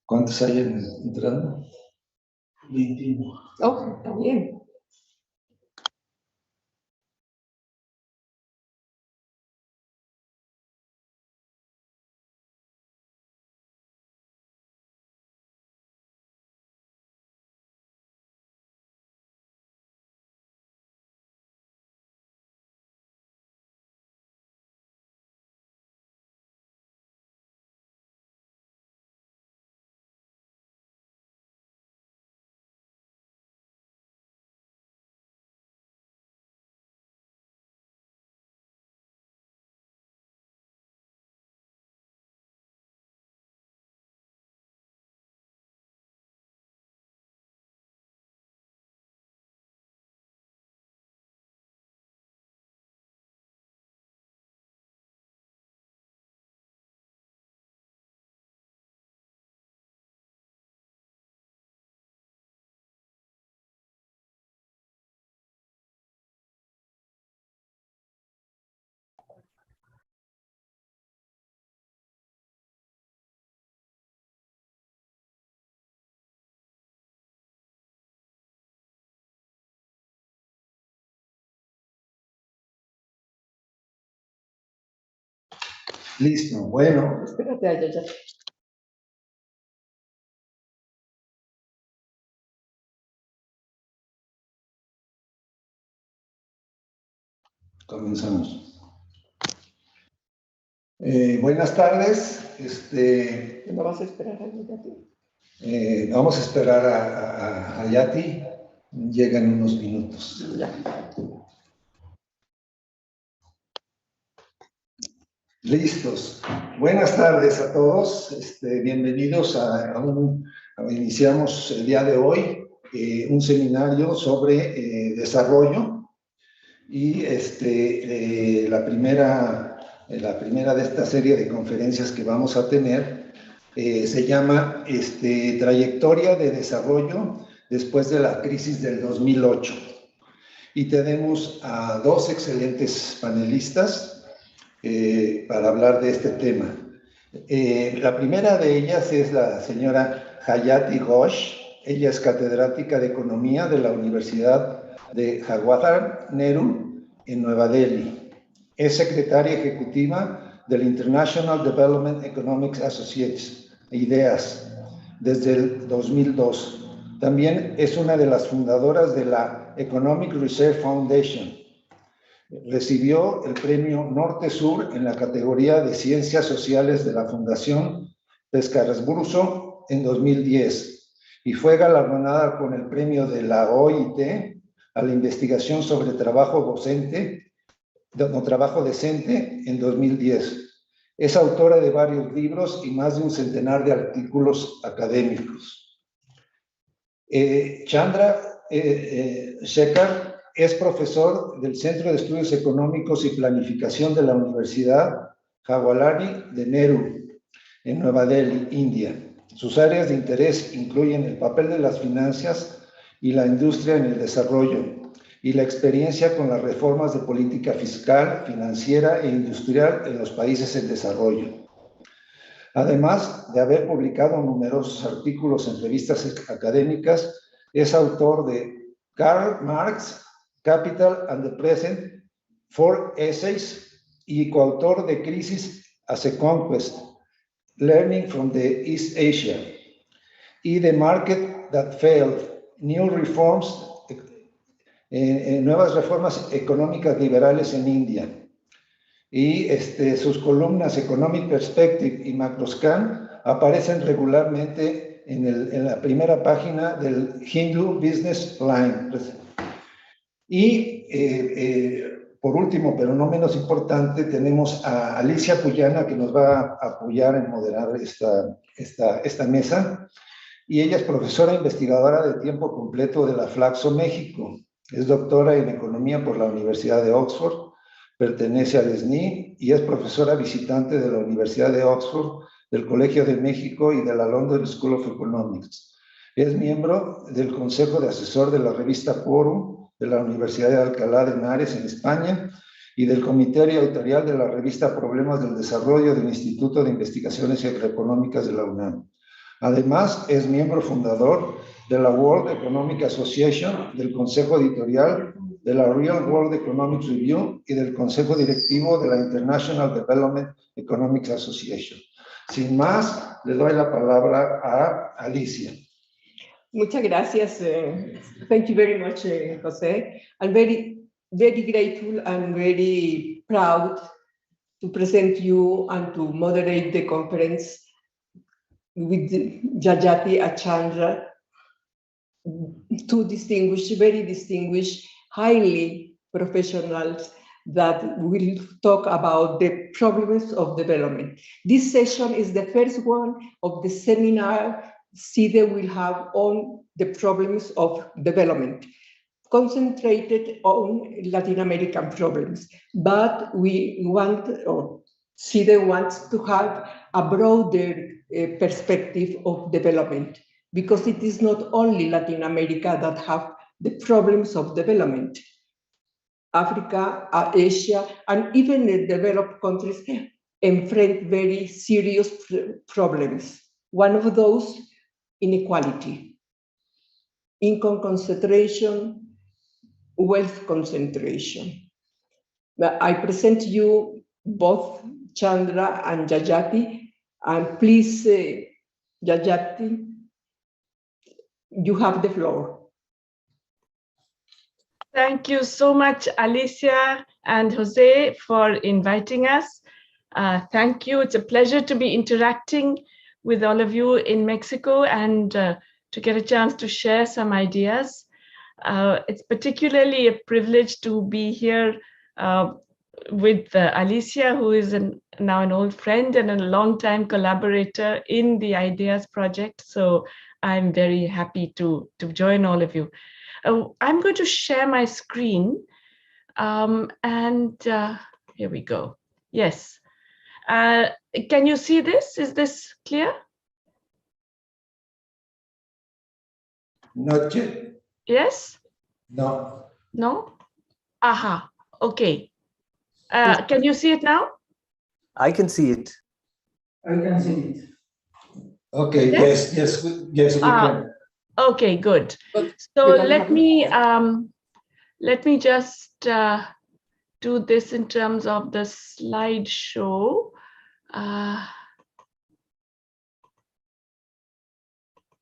¿Cuántos hay entrando? 21. Oh, está bien. Listo, bueno. Espérate, ya. Comenzamos. Buenas tardes. ¿No vas a esperar a Yati? Vamos a esperar a Yati. Llega en unos minutos. Ya. Listos. Buenas tardes a todos. Bienvenidos iniciamos el día de hoy un seminario sobre desarrollo. Y la primera de esta serie de conferencias que vamos a tener se llama Trayectoria de Desarrollo después de la crisis del 2008. Y tenemos a dos excelentes panelistas para hablar de este tema. La primera de ellas es la señora Hayati Ghosh. Ella es catedrática de Economía de la Universidad de Jawaharlal Nehru en Nueva Delhi. Es secretaria ejecutiva del International Development Economics Associates, IDEAS, desde el 2002. También es una de las fundadoras de la Economic Research Foundation. Recibió el premio Norte-Sur en la categoría de Ciencias Sociales de la Fundación Pescarresburso en 2010 y fue galardonada con el premio de la OIT a la investigación sobre trabajo decente en 2010. Es autora de varios libros y más de un centenar de artículos académicos. Chandra Shekhar es profesor del Centro de Estudios Económicos y Planificación de la Universidad Jawaharlal Nehru en Nueva Delhi, India. Sus áreas de interés incluyen el papel de las finanzas y la industria en el desarrollo y la experiencia con las reformas de política fiscal, financiera e industrial en los países en desarrollo. Además de haber publicado numerosos artículos en revistas académicas, es autor de Karl Marx, Capital and the Present, 4 Essays, y coautor de Crisis as a Conquest, Learning from the East Asia, y The Market That Failed, New Reforms, Nuevas Reformas Económicas Liberales en India. Y sus columnas Economic Perspective y Macroscan aparecen regularmente en la primera página del Hindu Business Line. Y por último, pero no menos importante, tenemos a Alicia Puyana, que nos va a apoyar en moderar esta mesa. Y ella es profesora investigadora de tiempo completo de la Flaxo, México. Es doctora en Economía por la Universidad de Oxford, pertenece al SNI y es profesora visitante de la Universidad de Oxford, del Colegio de México y de la London School of Economics. Es miembro del Consejo de Asesor de la revista Forum de la Universidad de Alcalá de Henares en España y del Comité Editorial de la revista Problemas del Desarrollo del Instituto de Investigaciones Económicas de la UNAM. Además, es miembro fundador de la World Economic Association, del Consejo Editorial de la Real World Economic Review y del Consejo Directivo de la International Development Economics Association. Sin más, le doy la palabra a Alicia. Muchas gracias. Thank you very much, Jose. I'm very grateful and very proud to present you and to moderate the conference with Jayati and Chandra, two very distinguished, highly professionals that will talk about the problems of development. This session is the first one of the seminar CIDE will have on the problems of development, concentrated on Latin American problems. But we want, or CIDE wants to have a broader perspective of development, because it is not only Latin America that have the problems of development. Africa, Asia, and even the developed countries confront very serious problems. One of those, inequality, income concentration, wealth concentration. I present you both Chandra and Jayati, and please, Jayati, you have the floor. Thank you so much, Alicia and Jose, for inviting us. Thank you. It's a pleasure to be interacting with all of you in Mexico and to get a chance to share some ideas. It's particularly a privilege to be here with Alicia, who is now an old friend and a longtime collaborator in the Ideas Project. So I'm very happy to join all of you. I'm going to share my screen, and here we go. Yes. Can you see this? Is this clear? Not yet. Yes? No. No? Aha, okay. Can you see it now? I can see it. I can see it. Okay, yes, we can. Okay, good. So let me just do this in terms of the slideshow.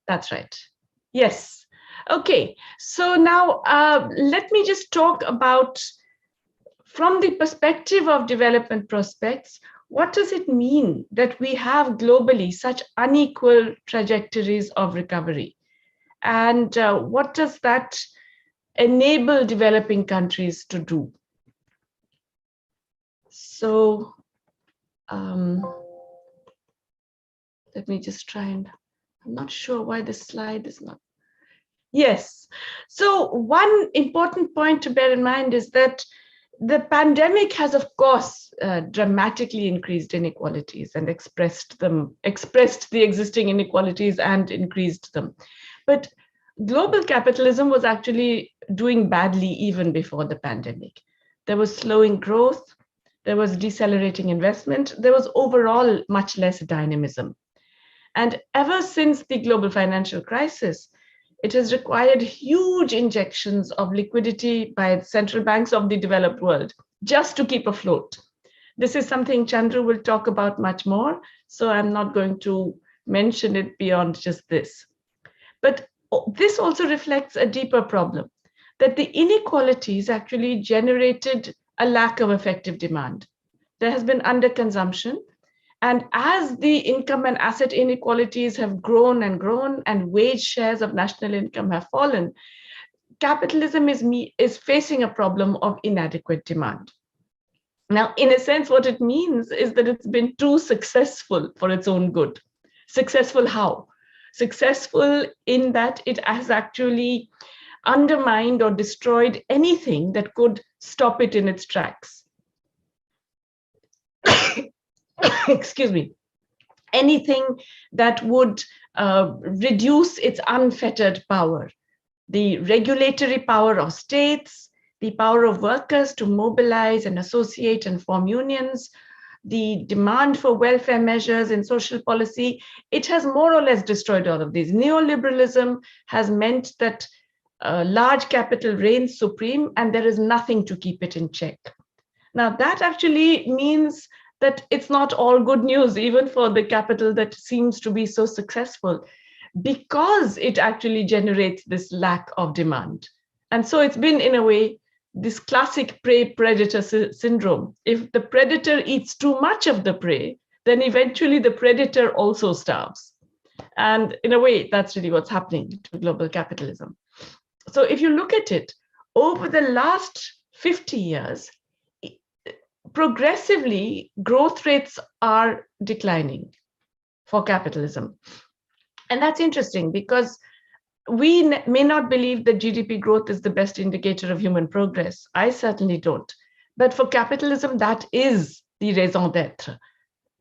That's right. Yes. Okay. So now let me just talk about, from the perspective of development prospects, what does it mean that we have globally such unequal trajectories of recovery? And what does that enable developing countries to do? So let me just try and, I'm not sure why this slide is not. Yes. So one important point to bear in mind is that the pandemic has, of course, dramatically increased inequalities and expressed the existing inequalities and increased them. But global capitalism was actually doing badly even before the pandemic. There was slowing growth, there was decelerating investment, there was overall much less dynamism. And ever since the global financial crisis, it has required huge injections of liquidity by central banks of the developed world just to keep afloat. This is something Chandra will talk about much more, so I'm not going to mention it beyond just this. But this also reflects a deeper problem, that the inequalities actually generated a lack of effective demand. There has been underconsumption. And as the income and asset inequalities have grown and wage shares of national income have fallen, capitalism is facing a problem of inadequate demand. Now, in a sense, what it means is that it's been too successful for its own good. Successful how? Successful in that it has actually undermined or destroyed anything that could stop it in its tracks. Excuse me, anything that would reduce its unfettered power, the regulatory power of states, the power of workers to mobilize and associate and form unions, the demand for welfare measures in social policy, it has more or less destroyed all of these. Neoliberalism has meant that large capital reigns supreme and there is nothing to keep it in check. Now, that actually means that it's not all good news, even for the capital that seems to be so successful, because it actually generates this lack of demand. And so it's been, in a way, this classic prey-predator syndrome. If the predator eats too much of the prey, then eventually the predator also starves. And in a way, that's really what's happening to global capitalism. So if you look at it, over the last 50 years, progressively, growth rates are declining for capitalism. And that's interesting because we may not believe that GDP growth is the best indicator of human progress. I certainly don't. But for capitalism, that is the raison d'etre.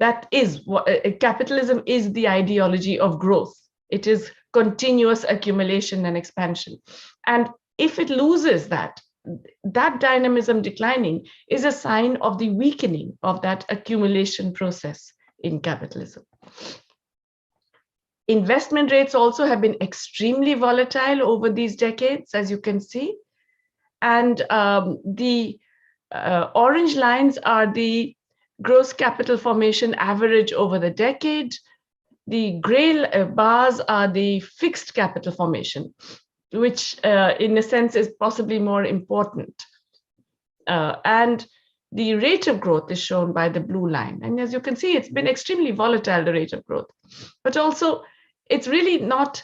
That is what capitalism is, the ideology of growth. It is continuous accumulation and expansion. And if it loses that dynamism declining is a sign of the weakening of that accumulation process in capitalism. Investment rates also have been extremely volatile over these decades, as you can see. And the orange lines are the gross capital formation average over the decade. The gray bars are the fixed capital formation, which in a sense is possibly more important. And the rate of growth is shown by the blue line. And as you can see, it's been extremely volatile, the rate of growth. But also, it's really not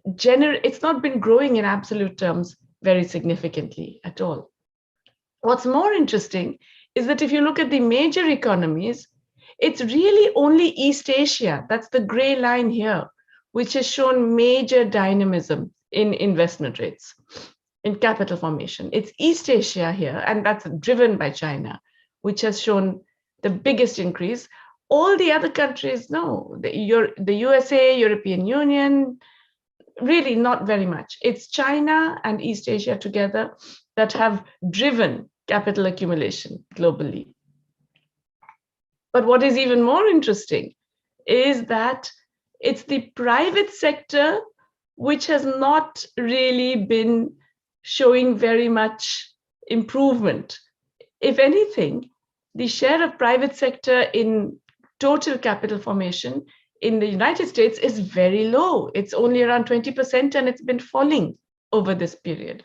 it's not been growing in absolute terms very significantly at all. What's more interesting is that if you look at the major economies, it's really only East Asia, that's the gray line here, which has shown major dynamism in investment rates, in capital formation. It's East Asia here, and that's driven by China, which has shown the biggest increase. All the other countries, no, the USA, European Union, really not very much. It's China and East Asia together that have driven capital accumulation globally. But what is even more interesting is that it's the private sector which has not really been showing very much improvement. If anything, the share of private sector in total capital formation in the United States is very low. It's only around 20%, and it's been falling over this period.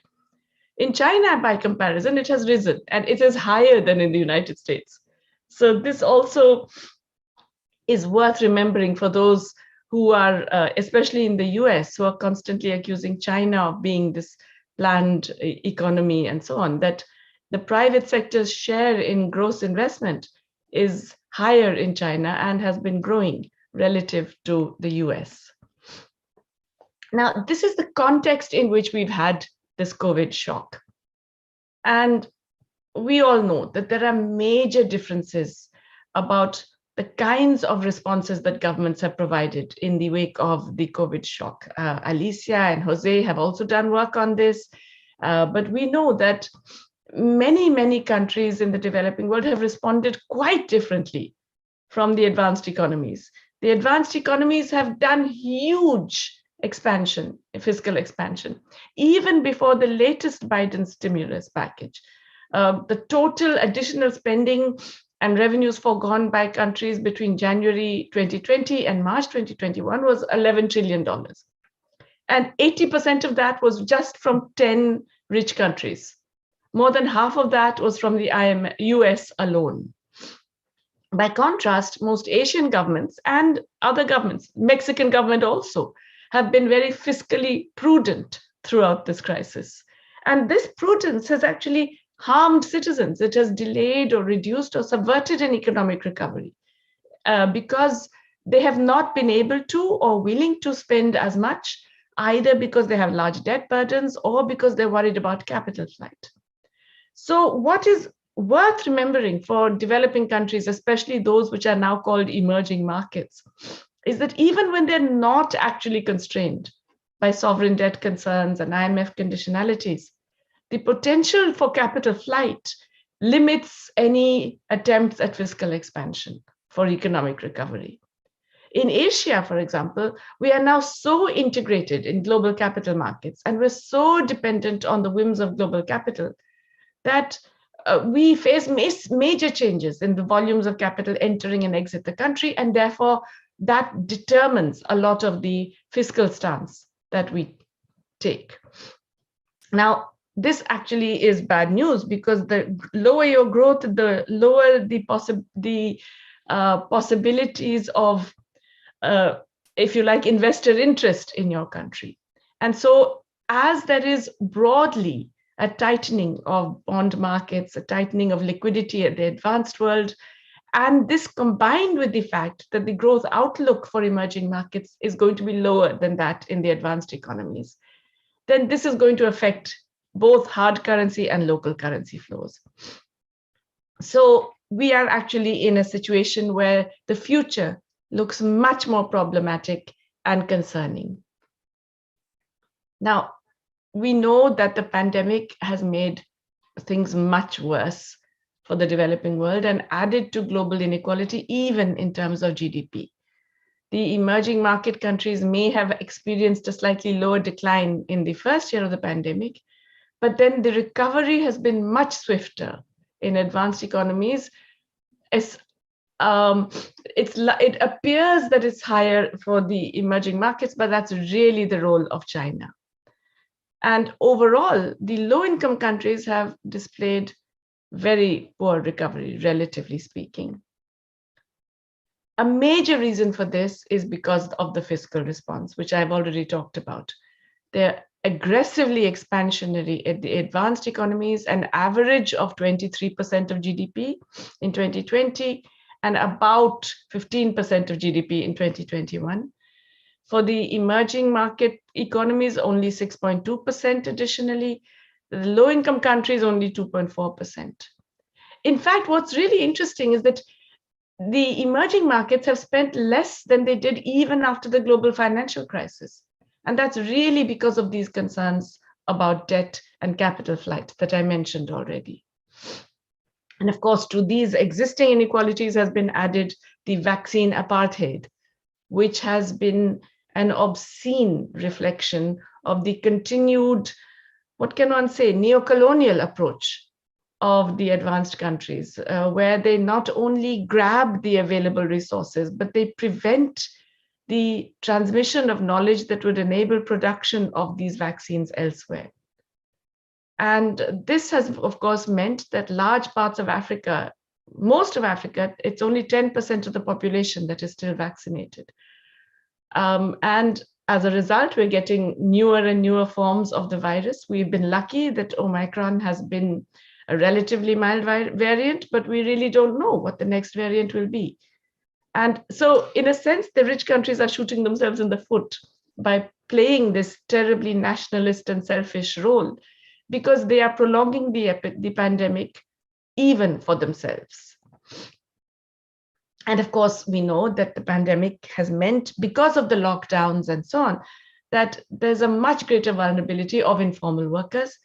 In China, by comparison, it has risen, and it is higher than in the United States. So this also is worth remembering for those who are, especially in the US, who are constantly accusing China of being this planned economy and so on, that the private sector's share in gross investment is higher in China and has been growing relative to the US. Now, this is the context in which we've had this COVID shock. And we all know that there are major differences about the kinds of responses that governments have provided in the wake of the COVID shock. Alicia and Jose have also done work on this, but we know that many countries in the developing world have responded quite differently from the advanced economies. The advanced economies have done huge expansion, fiscal expansion, even before the latest Biden stimulus package. The total additional spending and revenues foregone by countries between January 2020 and March 2021 was $11 trillion. And 80% of that was just from 10 rich countries. More than half of that was from the US alone. By contrast, most Asian governments and other governments, Mexican government also, have been very fiscally prudent throughout this crisis. And this prudence has actually harmed citizens. It has delayed or reduced or subverted an economic recovery because they have not been able to or willing to spend as much, either because they have large debt burdens or because they're worried about capital flight. So what is worth remembering for developing countries, especially those which are now called emerging markets, is that even when they're not actually constrained by sovereign debt concerns and IMF conditionalities, the potential for capital flight limits any attempts at fiscal expansion for economic recovery. In Asia, for example, we are now so integrated in global capital markets, and we're so dependent on the whims of global capital that we face major changes in the volumes of capital entering and exit the country, and therefore that determines a lot of the fiscal stance that we take. Now, this actually is bad news, because the lower your growth, the lower the possibilities of, if you like, investor interest in your country. And so as there is broadly a tightening of bond markets, a tightening of liquidity at the advanced world, and this combined with the fact that the growth outlook for emerging markets is going to be lower than that in the advanced economies, then this is going to affect both hard currency and local currency flows. So we are actually in a situation where the future looks much more problematic and concerning. Now, we know that the pandemic has made things much worse for the developing world and added to global inequality, even in terms of GDP. The emerging market countries may have experienced a slightly lower decline in the first year of the pandemic, but then the recovery has been much swifter in advanced economies. It appears that it's higher for the emerging markets, but that's really the role of China. And overall, the low-income countries have displayed very poor recovery, relatively speaking. A major reason for this is because of the fiscal response, which I've already talked about. They're aggressively expansionary at the advanced economies, an average of 23% of GDP in 2020, and about 15% of GDP in 2021. For the emerging market economies, only 6.2% additionally. The low-income countries, only 2.4%. In fact, what's really interesting is that the emerging markets have spent less than they did even after the global financial crisis. And that's really because of these concerns about debt and capital flight that I mentioned already. And of course, to these existing inequalities has been added the vaccine apartheid, which has been an obscene reflection of the continued, what can one say, neo-colonial approach of the advanced countries, where they not only grab the available resources, but they prevent the transmission of knowledge that would enable production of these vaccines elsewhere. And this has, of course, meant that large parts of Africa, most of Africa, it's only 10% of the population that is still vaccinated. And as a result, we're getting newer and newer forms of the virus. We've been lucky that Omicron has been a relatively mild variant, but we really don't know what the next variant will be. And so in a sense, the rich countries are shooting themselves in the foot by playing this terribly nationalist and selfish role, because they are prolonging the pandemic even for themselves. And of course, we know that the pandemic has meant, because of the lockdowns and so on, that there's a much greater vulnerability of informal workers.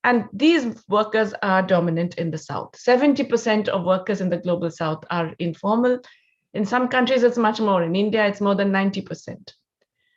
And these workers are dominant in the South. 70% of workers in the global South are informal. In some countries, it's much more. In India, it's more than 90%.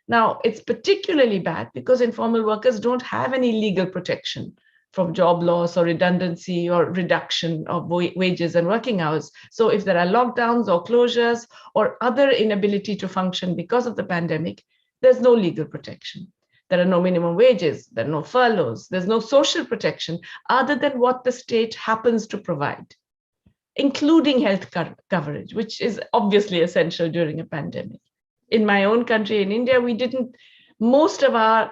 Now, it's particularly bad because informal workers don't have any legal protection from job loss or redundancy or reduction of wages and working hours. So if there are lockdowns or closures or other inability to function because of the pandemic, there's no legal protection. There are no minimum wages, there are no furloughs, there's no social protection other than what the state happens to provide, including health coverage, which is obviously essential during a pandemic. In my own country, in India, most of our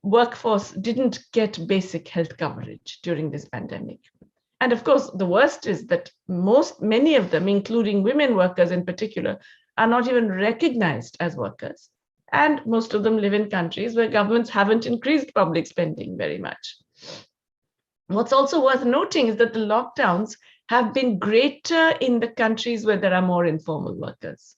workforce didn't get basic health coverage during this pandemic. And of course, the worst is that many of them, including women workers in particular, are not even recognized as workers. And most of them live in countries where governments haven't increased public spending very much. What's also worth noting is that the lockdowns have been greater in the countries where there are more informal workers.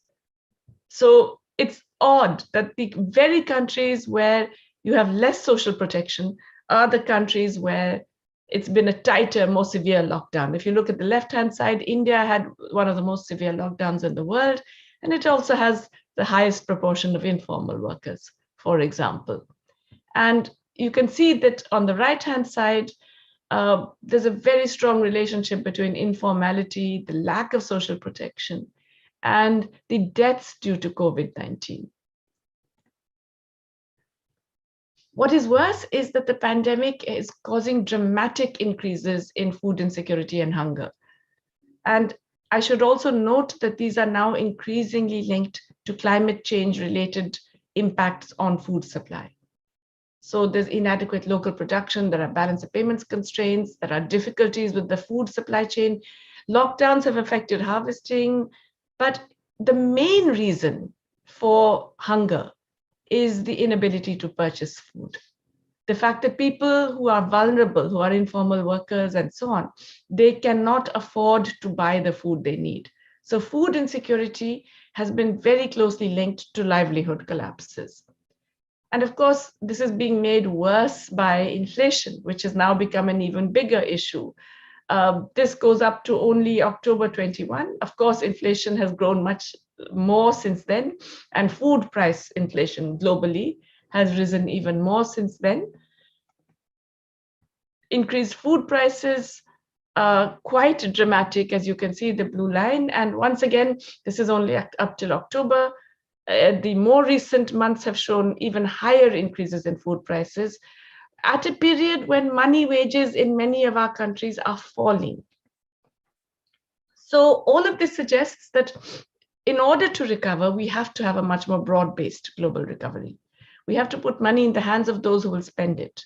So it's odd that the very countries where you have less social protection are the countries where it's been a tighter, more severe lockdown. If you look at the left-hand side, India had one of the most severe lockdowns in the world, and it also has the highest proportion of informal workers, for example. And you can see that on the right-hand side, there's a very strong relationship between informality, the lack of social protection, and the deaths due to COVID-19. What is worse is that the pandemic is causing dramatic increases in food insecurity and hunger. And I should also note that these are now increasingly linked to climate change related impacts on food supply. So there's inadequate local production, there are balance of payments constraints, there are difficulties with the food supply chain. Lockdowns have affected harvesting, but the main reason for hunger is the inability to purchase food. The fact that people who are vulnerable, who are informal workers and so on, they cannot afford to buy the food they need. So food insecurity has been very closely linked to livelihood collapses. And of course, this is being made worse by inflation, which has now become an even bigger issue. This goes up to only October 21. Of course, inflation has grown much more since then, and food price inflation globally has risen even more since then. Increased food prices are quite dramatic, as you can see, the blue line. And once again, this is only up till October. The more recent months have shown even higher increases in food prices at a period when money wages in many of our countries are falling. So all of this suggests that in order to recover, we have to have a much more broad-based global recovery. We have to put money in the hands of those who will spend it.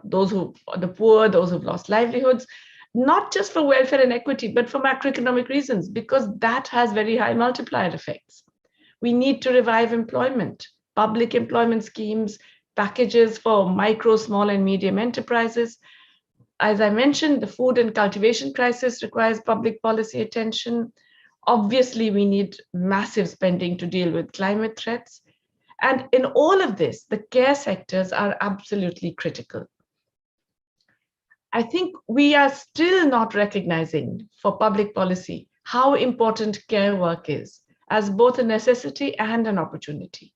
Those who are the poor, those who've lost livelihoods, not just for welfare and equity, but for macroeconomic reasons, because that has very high multiplier effects. We need to revive employment, public employment schemes, packages for micro, small, and medium enterprises. As I mentioned, the food and cultivation crisis requires public policy attention. Obviously, we need massive spending to deal with climate threats. And in all of this, the care sectors are absolutely critical. I think we are still not recognizing for public policy how important care work is as both a necessity and an opportunity.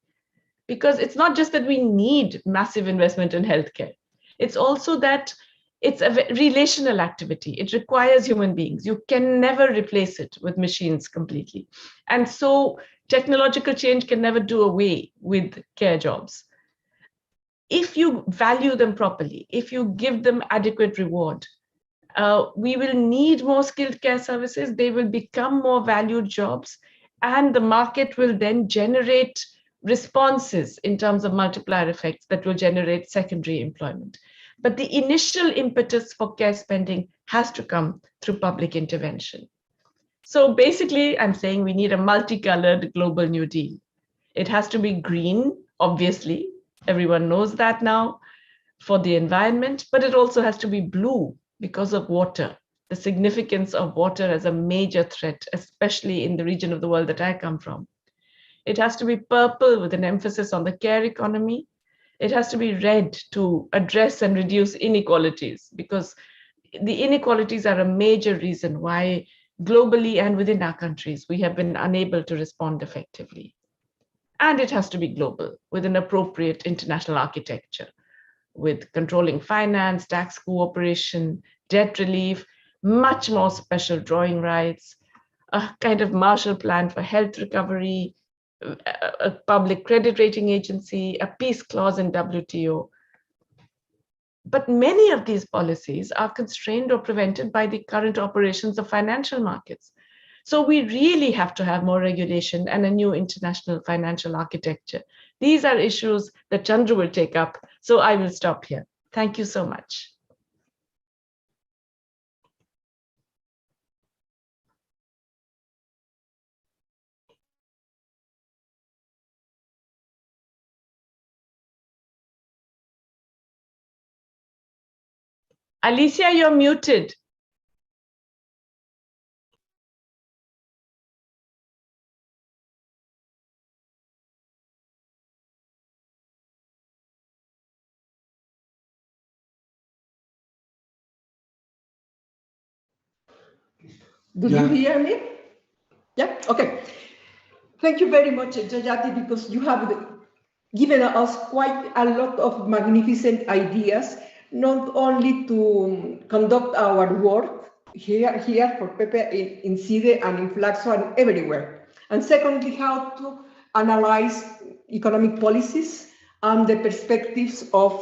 Because it's not just that we need massive investment in healthcare, it's also that it's a relational activity. It requires human beings. You can never replace it with machines completely. And so technological change can never do away with care jobs. If you value them properly, if you give them adequate reward, we will need more skilled care services. They will become more valued jobs, and the market will then generate responses in terms of multiplier effects that will generate secondary employment. But the initial impetus for care spending has to come through public intervention. So basically, I'm saying we need a multicolored global New Deal. It has to be green, obviously. Everyone knows that now, for the environment, but it also has to be blue because of water, the significance of water as a major threat, especially in the region of the world that I come from. It has to be purple with an emphasis on the care economy. It has to be red to address and reduce inequalities, because the inequalities are a major reason why globally and within our countries we have been unable to respond effectively. And it has to be global with an appropriate international architecture, with controlling finance, tax cooperation, debt relief, much more special drawing rights, a kind of Marshall Plan for health recovery, a public credit rating agency, a peace clause in WTO. But many of these policies are constrained or prevented by the current operations of financial markets. So we really have to have more regulation and a new international financial architecture. These are issues that Chandru will take up, so I will stop here. Thank you so much. Alicia, you're muted. Do you hear me? Yeah, okay. Thank you very much, Jayati, because you have given us quite a lot of magnificent ideas, not only to conduct our work here for Pepe in CIDE and in Flaxo and everywhere. And secondly, how to analyze economic policies and the perspectives of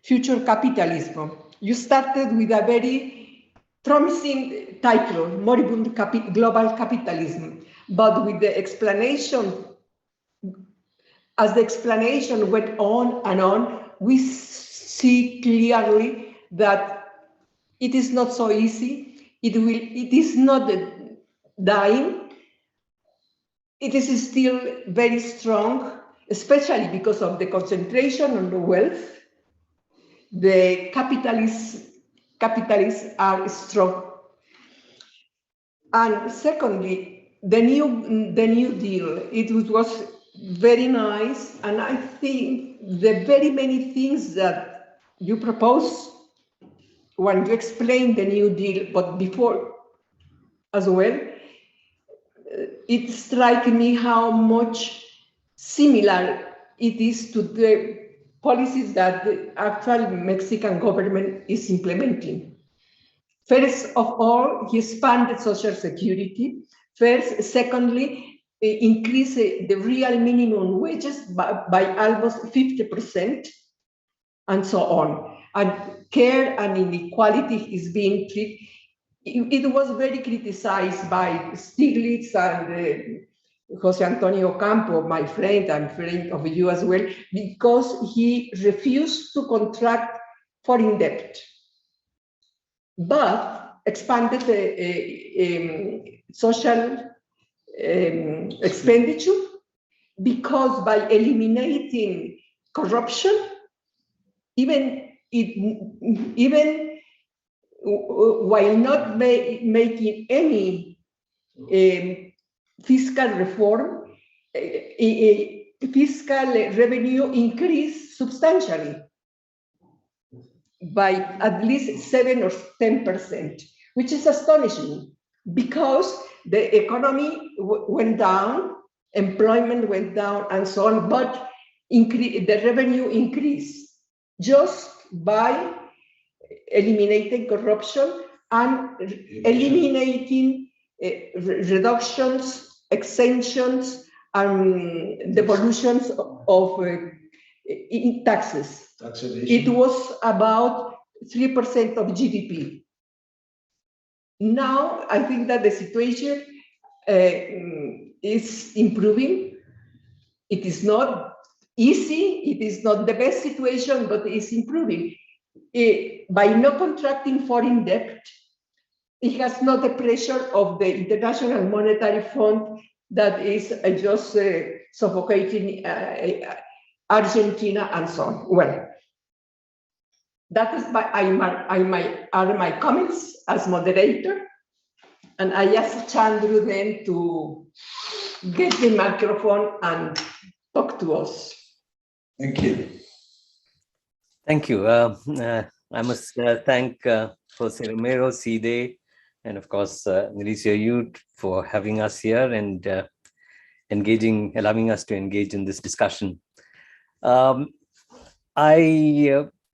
future capitalism. You started with a very promising title, Moribund Global Capitalism, but with the explanation, as the explanation went on, we see clearly that it is not so easy. It is not dying. It is still very strong, especially because of the concentration on the wealth. The capitalists are strong. And secondly, the new deal, it was very nice, and I think the very many things that you propose when you explain the new deal, but before as well, it strikes me how much similar it is to the policies that the actual Mexican government is implementing. First of all, he expanded Social Security. Secondly, increase the real minimum wages by almost 50%, and so on. And care and inequality is being treated. It was very criticized by Stiglitz and Jose Antonio Campo, my friend and friend of you as well, because he refused to contract foreign debt, but expanded the social expenditure, because by eliminating corruption, even while not making any fiscal reform, fiscal revenue increased substantially by at least 7 or 10%, which is astonishing, because the economy went down, employment went down, and so on, but the revenue increased just by eliminating corruption and eliminating reductions, exemptions, and devolutions of taxes. It was about 3% of GDP. Now, I think that the situation is improving. It is not easy. It is not the best situation, but it's improving. By not contracting foreign debt, it has not the pressure of the International Monetary Fund that is just suffocating Argentina and so on. Well, that is are my comments as moderator, and I ask Chandru then to get the microphone and talk to us. Thank you. Thank you. I must thank Jose Romero, CIDE, and of course, Mauricio Youth for having us here and allowing us to engage in this discussion. I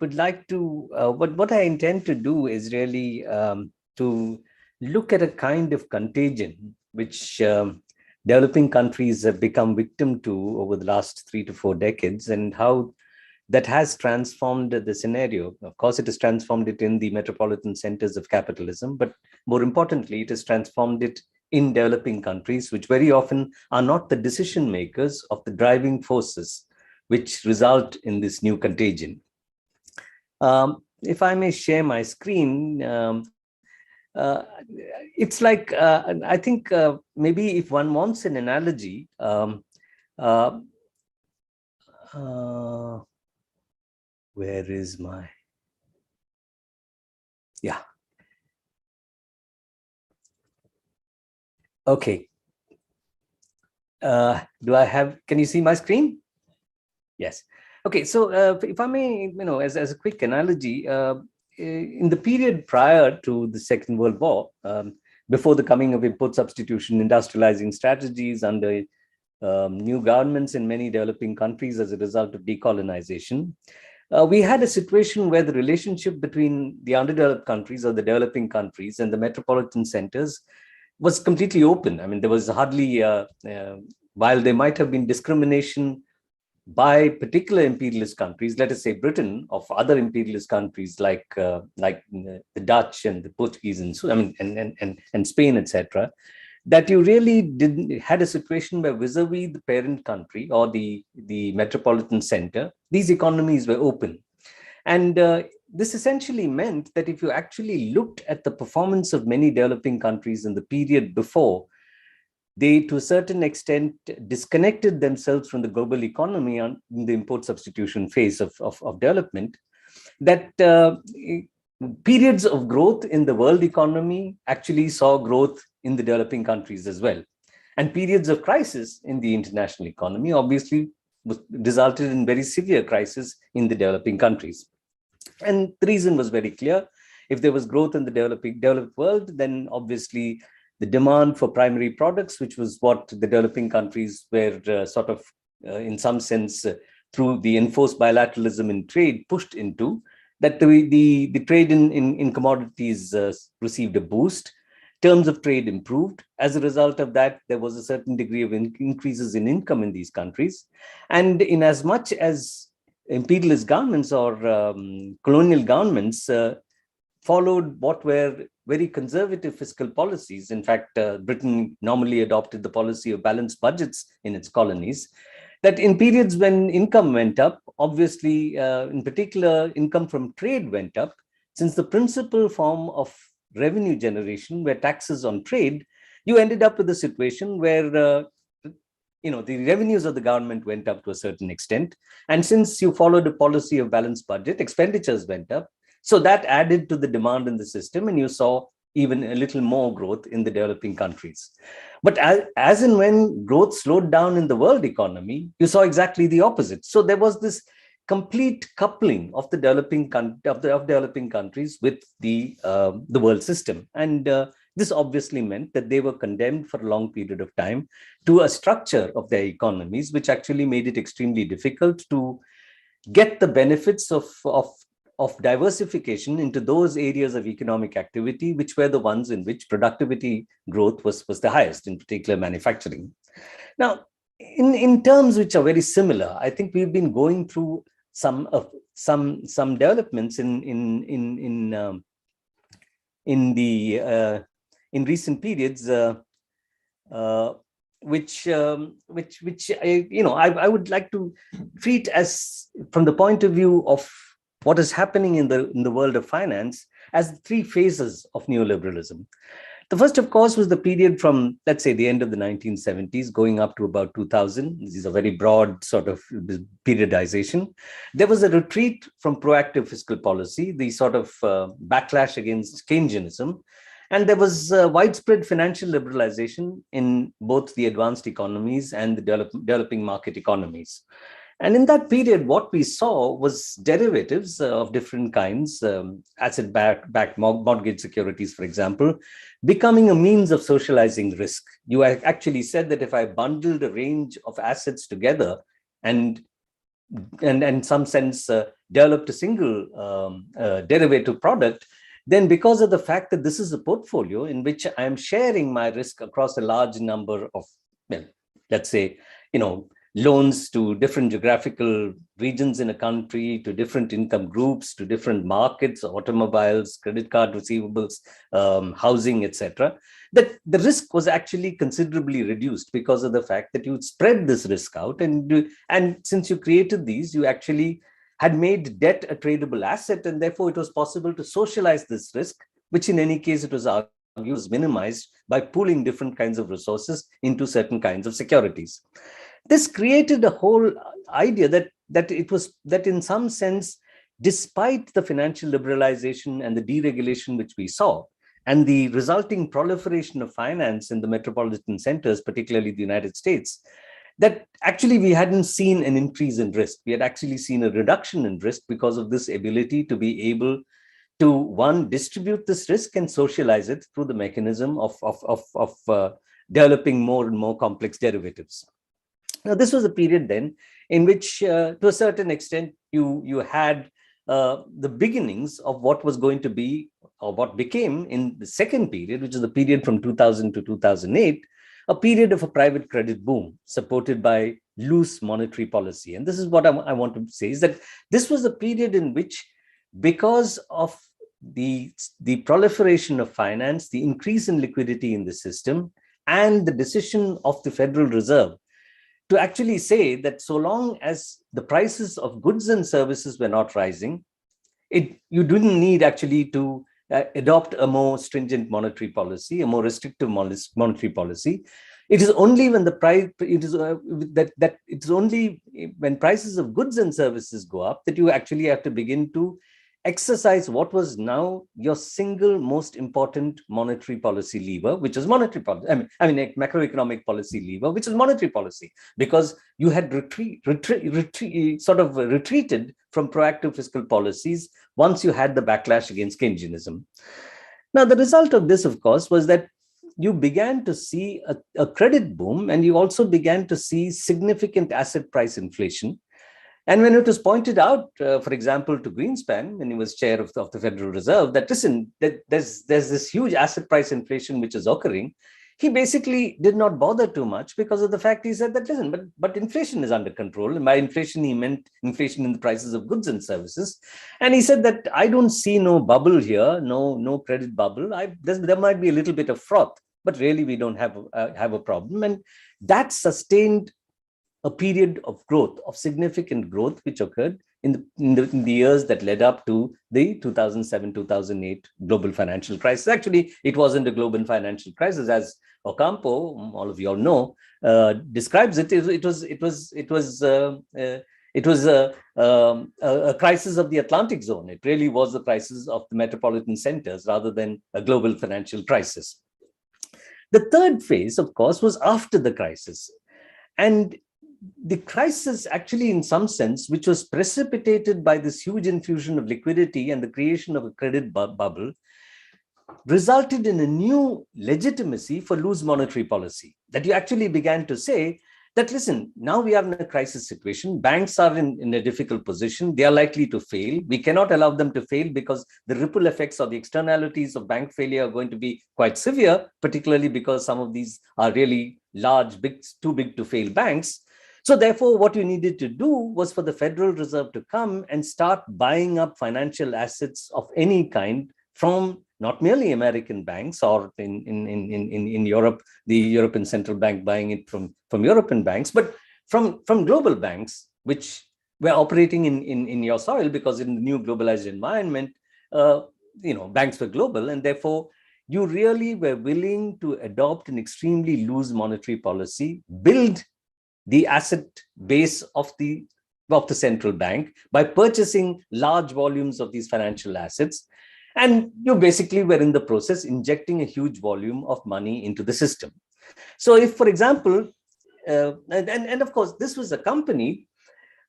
would like to, what I intend to do is really to look at a kind of contagion which developing countries have become victim to over the last 3 to 4 decades, and how that has transformed the scenario. Of course, it has transformed it in the metropolitan centers of capitalism, but more importantly, it has transformed it in developing countries, which very often are not the decision makers of the driving forces which result in this new contagion. If I may share my screen, it's like, I think maybe if one wants an analogy, where is my, yeah. Okay. Do I have, can you see my screen? Yes. Okay, so if I may, as a quick analogy, in the period prior to the Second World War, before the coming of import substitution industrializing strategies under new governments in many developing countries as a result of decolonization, we had a situation where the relationship between the underdeveloped countries or the developing countries and the metropolitan centers was completely open. I mean, there was hardly, while there might have been discrimination by particular imperialist countries, let us say Britain, of other imperialist countries like the Dutch and the Portuguese and so, I mean, and Spain, etc., that you really had a situation where vis-a-vis the parent country or the metropolitan center, these economies were open. And this essentially meant that if you actually looked at the performance of many developing countries in the period before, they, to a certain extent, disconnected themselves from the global economy in the import substitution phase of development, that periods of growth in the world economy actually saw growth in the developing countries as well. And periods of crisis in the international economy obviously resulted in very severe crisis in the developing countries. And the reason was very clear. If there was growth in the developed world, then obviously the demand for primary products, which was what the developing countries were in some sense, through the enforced bilateralism in trade, pushed into, that the trade in commodities received a boost. Terms of trade improved. As a result of that, there was a certain degree of increases in income in these countries. And in as much as imperialist governments or colonial governments followed what were very conservative fiscal policies. In fact, Britain normally adopted the policy of balanced budgets in its colonies, that in periods when income went up, obviously, in particular, income from trade went up, since the principal form of revenue generation were taxes on trade, you ended up with a situation where the revenues of the government went up to a certain extent. And since you followed a policy of balanced budget, expenditures went up. So that added to the demand in the system, and you saw even a little more growth in the developing countries. But as and when growth slowed down in the world economy, you saw exactly the opposite. So there was this complete coupling of the developing countries with the world system. And this obviously meant that they were condemned for a long period of time to a structure of their economies, which actually made it extremely difficult to get the benefits of diversification into those areas of economic activity, which were the ones in which productivity growth was the highest, in particular manufacturing. Now, in terms which are very similar, I think we've been going through some developments in recent periods, which I would like to treat as, from the point of view of what is happening in the world of finance, as three phases of neoliberalism. The first, of course, was the period from, let's say, the end of the 1970s going up to about 2000. This is a very broad sort of periodization. There was a retreat from proactive fiscal policy, the sort of backlash against Keynesianism. And there was widespread financial liberalization in both the advanced economies and the developing market economies. And in that period, what we saw was derivatives of different kinds, asset-backed mortgage securities, for example, becoming a means of socializing risk. You actually said that if I bundled a range of assets together and in some sense developed a single derivative product, then because of the fact that this is a portfolio in which I am sharing my risk across a large number of, well, let's say, loans to different geographical regions in a country, to different income groups, to different markets, automobiles, credit card receivables, housing, etc., that the risk was actually considerably reduced because of the fact that you spread this risk out. And since you created these, you actually had made debt a tradable asset, and therefore it was possible to socialize this risk, which in any case it was argued was minimized by pooling different kinds of resources into certain kinds of securities. This created a whole idea that in some sense, despite the financial liberalization and the deregulation which we saw, and the resulting proliferation of finance in the metropolitan centers, particularly the United States, that actually we hadn't seen an increase in risk. We had actually seen a reduction in risk because of this ability to be able to, one, distribute this risk and socialize it through the mechanism of developing more and more complex derivatives. Now, this was a period then in which, to a certain extent, you had the beginnings of what was going to be, or what became in the second period, which is the period from 2000 to 2008, a period of a private credit boom supported by loose monetary policy. And this is what I want to say, is that this was a period in which, because of the proliferation of finance, the increase in liquidity in the system, and the decision of the Federal Reserve to actually say that so long as the prices of goods and services were not rising, you didn't need actually to adopt a more stringent monetary policy, a more restrictive monetary policy. It is only when the price, it's only when prices of goods and services go up that you actually have to begin to exercise what was now your single most important monetary policy lever, which is monetary policy. I mean, a macroeconomic policy lever, which is monetary policy, because you had sort of retreated from proactive fiscal policies once you had the backlash against Keynesianism. Now, the result of this, of course, was that you began to see a credit boom, and you also began to see significant asset price inflation. And when it was pointed out, for example, to Greenspan, when he was chair of the Federal Reserve, that listen, there's this huge asset price inflation which is occurring, he basically did not bother too much, because of the fact he said that, listen, but inflation is under control. And by inflation, he meant inflation in the prices of goods and services. And he said that I don't see no bubble here, no credit bubble. There might be a little bit of froth, but really we don't have a problem. And that sustained a period of growth, of significant growth, which occurred in the years that led up to the 2007-2008 global financial crisis. Actually, it wasn't a global financial crisis, as Ocampo, all of you all know, describes it. It was a crisis of the Atlantic zone. It really was a crisis of the metropolitan centers rather than a global financial crisis. The third phase, of course, was after the crisis. And the crisis actually, in some sense, which was precipitated by this huge infusion of liquidity and the creation of a credit bubble, resulted in a new legitimacy for loose monetary policy. That you actually began to say that, listen, now we are in a crisis situation. Banks are in a difficult position. They are likely to fail. We cannot allow them to fail because the ripple effects or the externalities of bank failure are going to be quite severe, particularly because some of these are really large, too big to fail banks. So therefore, what you needed to do was for the Federal Reserve to come and start buying up financial assets of any kind from not merely American banks, or in Europe, the European Central Bank buying it from European banks, but from global banks, which were operating in your soil, because in the new globalized environment, banks were global, and therefore you really were willing to adopt an extremely loose monetary policy, build the asset base of the central bank by purchasing large volumes of these financial assets. And you basically were in the process injecting a huge volume of money into the system. So if, for example, and of course, this was accompanied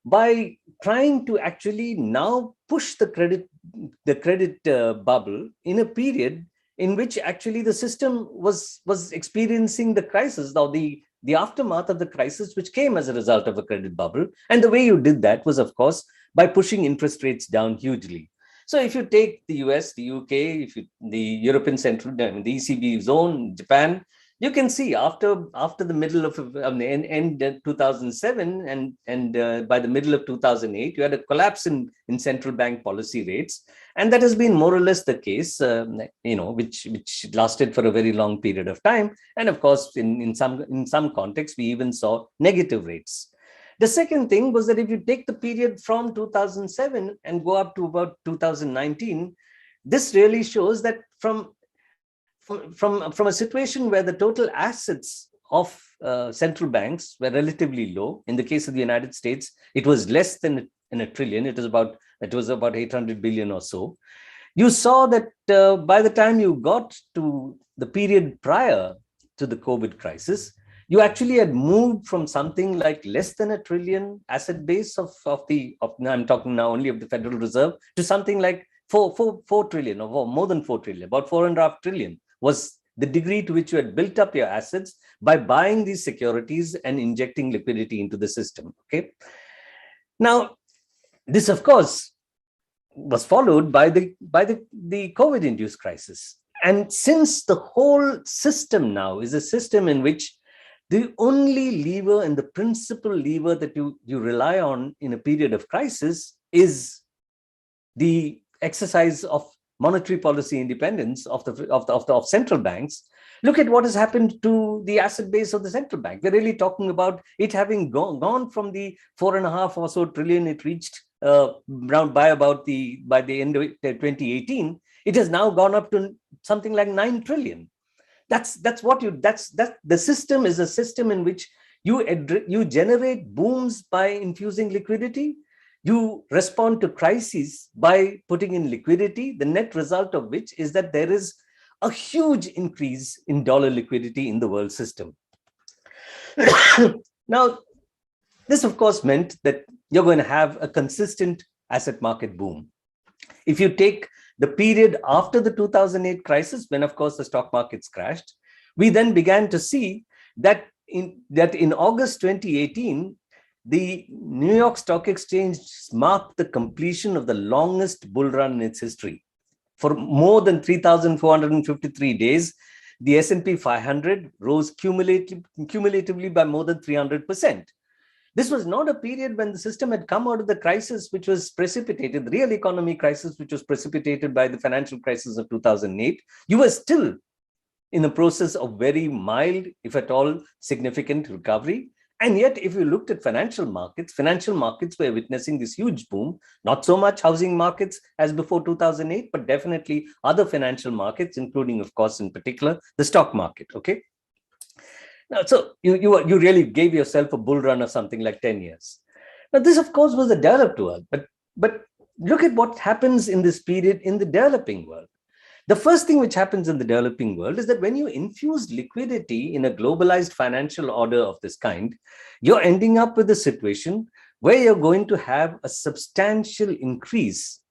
by trying to actually now push the credit bubble in a period in which actually the system was experiencing the crisis. Now, the aftermath of the crisis, which came as a result of a credit bubble. And the way you did that was, of course, by pushing interest rates down hugely. So if you take the US, the UK, the European Central, the ECB zone, Japan, you can see after the middle of end 2007 and by the middle of 2008, you had a collapse in central bank policy rates. And that has been more or less the case, which lasted for a very long period of time. And of course, in some contexts, we even saw negative rates. The second thing was that if you take the period from 2007 and go up to about 2019, this really shows that from a situation where the total assets of central banks were relatively low. In the case of the United States, it was less than a trillion. It was about 800 billion or so. You saw that by the time you got to the period prior to the COVID crisis, you actually had moved from something like less than a trillion asset base I'm talking now only of the Federal Reserve, to something like 4 trillion or more than 4 trillion, about 4.5 trillion was the degree to which you had built up your assets by buying these securities and injecting liquidity into the system. Okay. Now, this, of course, was followed by the COVID-induced crisis. And since the whole system now is a system in which the only lever and the principal lever that you rely on in a period of crisis is the exercise of monetary policy independence of central banks, look at what has happened to the asset base of the central bank. We're really talking about it having gone from the 4.5 or so trillion it reached around by the end of 2018. It has now gone up to something like 9 trillion. The system is a system in which you generate booms by infusing liquidity. You respond to crises by putting in liquidity, the net result of which is that there is a huge increase in dollar liquidity in the world system. Now, this, of course, meant that you're going to have a consistent asset market boom. If you take the period after the 2008 crisis, when, of course, the stock markets crashed, we then began to see that in August 2018, the New York Stock Exchange marked the completion of the longest bull run in its history. For more than 3,453 days, the S&P 500 rose cumulatively by more than 300%. This was not a period when the system had come out of the crisis, which was precipitated, the real economy crisis, which was precipitated by the financial crisis of 2008. You were still in a process of very mild, if at all, significant recovery. And yet, if you looked at financial markets were witnessing this huge boom, not so much housing markets as before 2008, but definitely other financial markets, including, of course, in particular, the stock market. Okay. Now, so you really gave yourself a bull run of something like 10 years. Now, this, of course, was a developed world, but look at what happens in this period in the developing world. The first thing which happens in the developing world is that when you infuse liquidity in a globalized financial order of this kind, you're ending up with a situation where you're going to have a substantial increase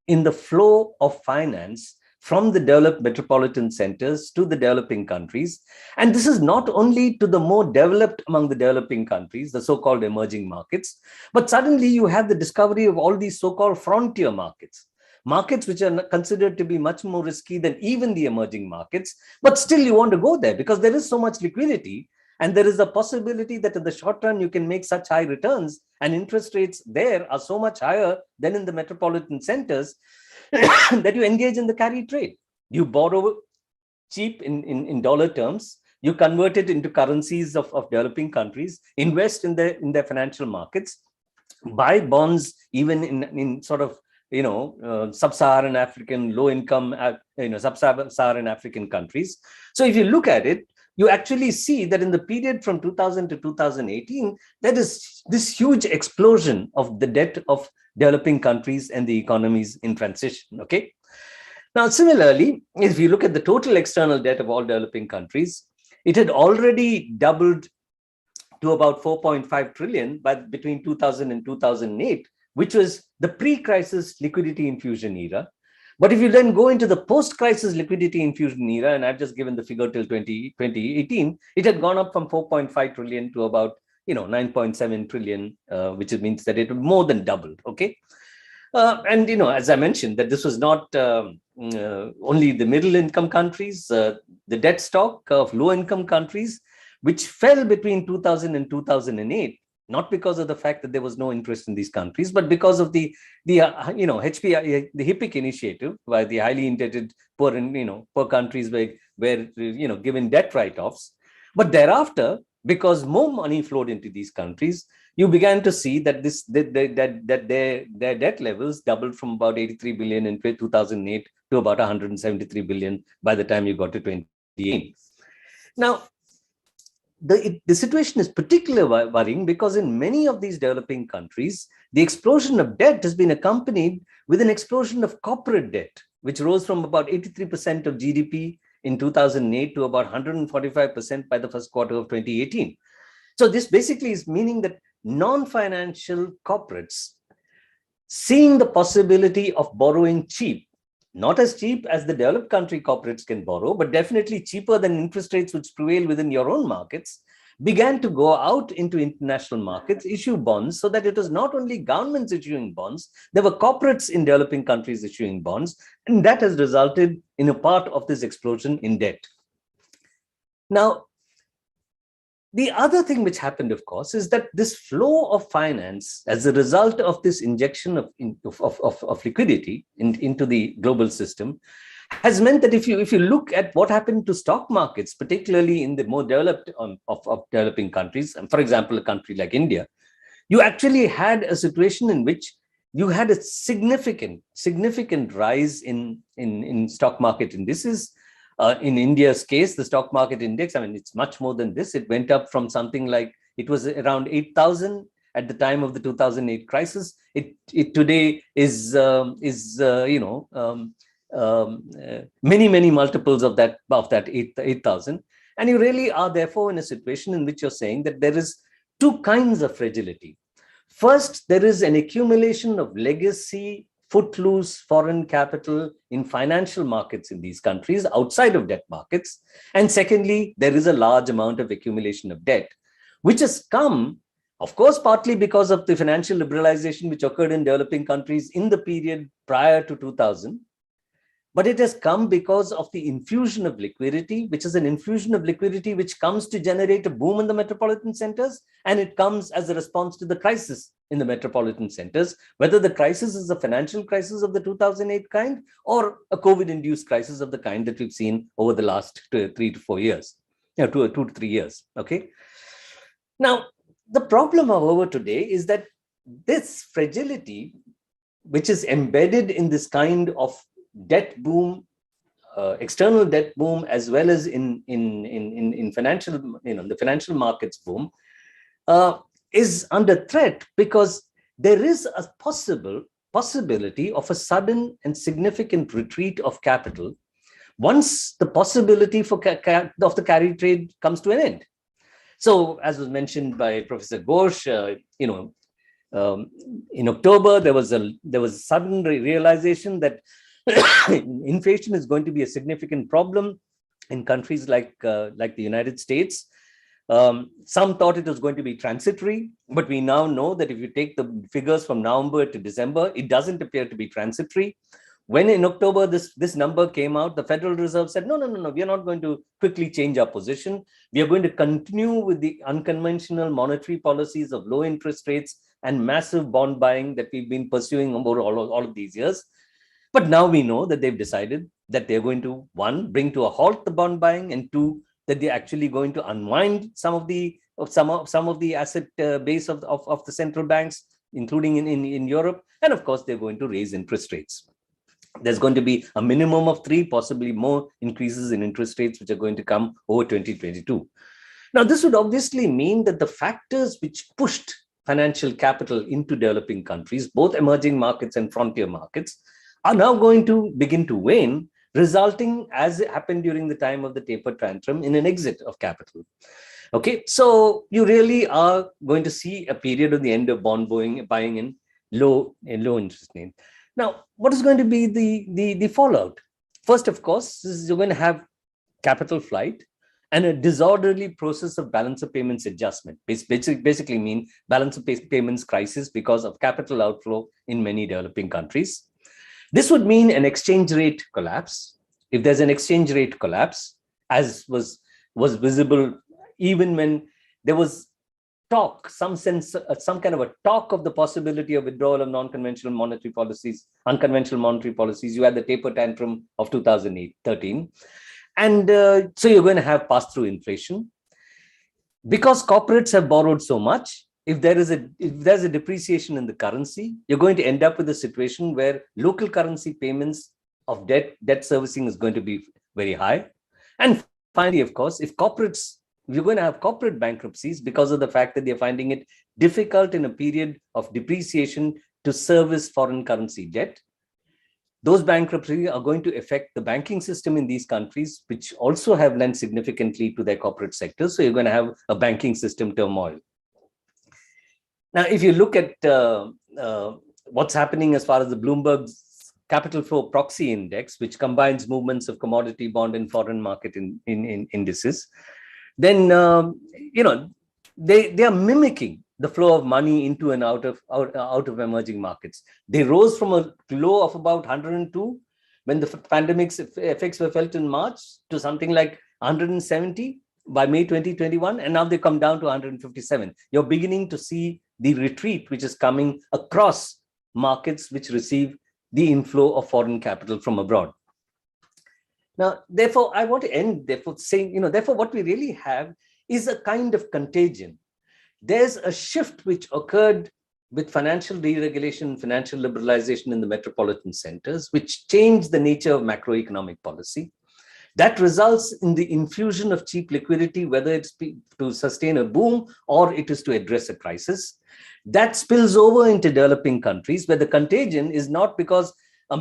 in the flow of finance from the developed metropolitan centers to the developing countries. And this is not only to the more developed among the developing countries, the so-called emerging markets, but suddenly you have the discovery of all these so-called frontier markets. Markets which are considered to be much more risky than even the emerging markets, but still you want to go there because there is so much liquidity and there is a possibility that in the short run you can make such high returns and interest rates there are so much higher than in the metropolitan centers that you engage in the carry trade. You borrow cheap in dollar terms, you convert it into currencies of developing countries, invest in their financial markets, buy bonds even in sort of sub-Saharan African, low-income, sub-Saharan African countries. So if you look at it, you actually see that in the period from 2000 to 2018, there is this huge explosion of the debt of developing countries and the economies in transition, okay? Now, similarly, if you look at the total external debt of all developing countries, it had already doubled to about 4.5 trillion between 2000 and 2008, which was the pre-crisis liquidity infusion era. But if you then go into the post-crisis liquidity infusion era, and I've just given the figure till 2018, it had gone up from 4.5 trillion to about 9.7 trillion, which means that it more than doubled. Okay, and as I mentioned, that this was not only the middle-income countries, the debt stock of low-income countries, which fell between 2000 and 2008. Not because of the fact that there was no interest in these countries, but because of the HPI, the HIPIC initiative, by the highly indebted poor countries were given debt write-offs. But thereafter, because more money flowed into these countries, you began to see that their debt levels doubled from about 83 billion in 2008 to about 173 billion by the time you got to 2018. Now, the situation is particularly worrying because in many of these developing countries, the explosion of debt has been accompanied with an explosion of corporate debt, which rose from about 83% of GDP in 2008 to about 145% by the first quarter of 2018. So this basically is meaning that non-financial corporates seeing the possibility of borrowing cheap, not as cheap as the developed country corporates can borrow, but definitely cheaper than interest rates which prevail within your own markets, began to go out into international markets, issue bonds, so that it was not only governments issuing bonds, there were corporates in developing countries issuing bonds, and that has resulted in a part of this explosion in debt. Now, the other thing which happened, of course, is that this flow of finance, as a result of this injection of liquidity into the global system, has meant that if you look at what happened to stock markets, particularly in the more developed of developing countries, and for example, a country like India, you actually had a situation in which you had a significant rise in stock market indices. In India's case, the stock market index, I mean, it's much more than this. It went up from something like, it was around 8,000 at the time of the 2008 crisis. It today is many multiples of that 8,000. And you really are therefore in a situation in which you're saying that there is two kinds of fragility. First, there is an accumulation of legacy footloose foreign capital in financial markets in these countries outside of debt markets. And secondly, there is a large amount of accumulation of debt, which has come, of course, partly because of the financial liberalization which occurred in developing countries in the period prior to 2000. But it has come because of the infusion of liquidity, which is an infusion of liquidity which comes to generate a boom in the metropolitan centers, and it comes as a response to the crisis in the metropolitan centers, whether the crisis is a financial crisis of the 2008 kind or a COVID-induced crisis of the kind that we've seen over the last 2 to 4 years, 2 to 3 years, okay? Now, the problem, however, today is that this fragility, which is embedded in this kind of debt boom, external debt boom, as well as in financial, the financial markets boom, is under threat because there is a possibility of a sudden and significant retreat of capital once the possibility of the carry trade comes to an end. So, as was mentioned by Professor Ghosh, in October there was a sudden realization that inflation is going to be a significant problem in countries like the United States. Some thought it was going to be transitory, but we now know that if you take the figures from November to December, it doesn't appear to be transitory. When in October this number came out, the Federal Reserve said, no, we are not going to quickly change our position. We are going to continue with the unconventional monetary policies of low interest rates and massive bond buying that we've been pursuing over all of these years. But now we know that they've decided that they're going to, one, bring to a halt the bond buying, and two, that they're actually going to unwind some of the asset base of the central banks, including in Europe. And of course, they're going to raise interest rates. There's going to be a minimum of 3, possibly more increases in interest rates, which are going to come over 2022. Now, this would obviously mean that the factors which pushed financial capital into developing countries, both emerging markets and frontier markets, are now going to begin to wane, resulting, as it happened during the time of the taper tantrum, in an exit of capital. Okay, so you really are going to see a period of the end of bond buying in low interest rate. Now, what is going to be the fallout? First, of course, is you're going to have capital flight and a disorderly process of balance of payments adjustment. Basically mean balance of payments crisis because of capital outflow in many developing countries. This would mean an exchange rate collapse. If there's an exchange rate collapse, as was visible even when there was talk, some kind of a talk of the possibility of withdrawal of unconventional monetary policies, you had the taper tantrum of 2013. And so you're going to have pass-through inflation. Because corporates have borrowed so much, if there's a depreciation in the currency, you're going to end up with a situation where local currency payments of debt servicing is going to be very high. And finally, of course, if you're going to have corporate bankruptcies because of the fact that they're finding it difficult in a period of depreciation to service foreign currency debt, those bankruptcies are going to affect the banking system in these countries, which also have lent significantly to their corporate sectors. So you're going to have a banking system turmoil. Now, if you look at what's happening as far as the Bloomberg's capital flow proxy index, which combines movements of commodity, bond, and foreign market in indices, then they are mimicking the flow of money into and out of emerging markets. They rose from a low of about 102 when the pandemic's effects were felt in March to something like 170 by May 2021, and now they come down to 157. You're beginning to see the retreat which is coming across markets which receive the inflow of foreign capital from abroad. Now, therefore, I want to end saying, therefore, what we really have is a kind of contagion. There's a shift which occurred with financial deregulation, financial liberalization in the metropolitan centers, which changed the nature of macroeconomic policy. That results in the infusion of cheap liquidity, whether it's to sustain a boom or it is to address a crisis. That spills over into developing countries where the contagion is not because a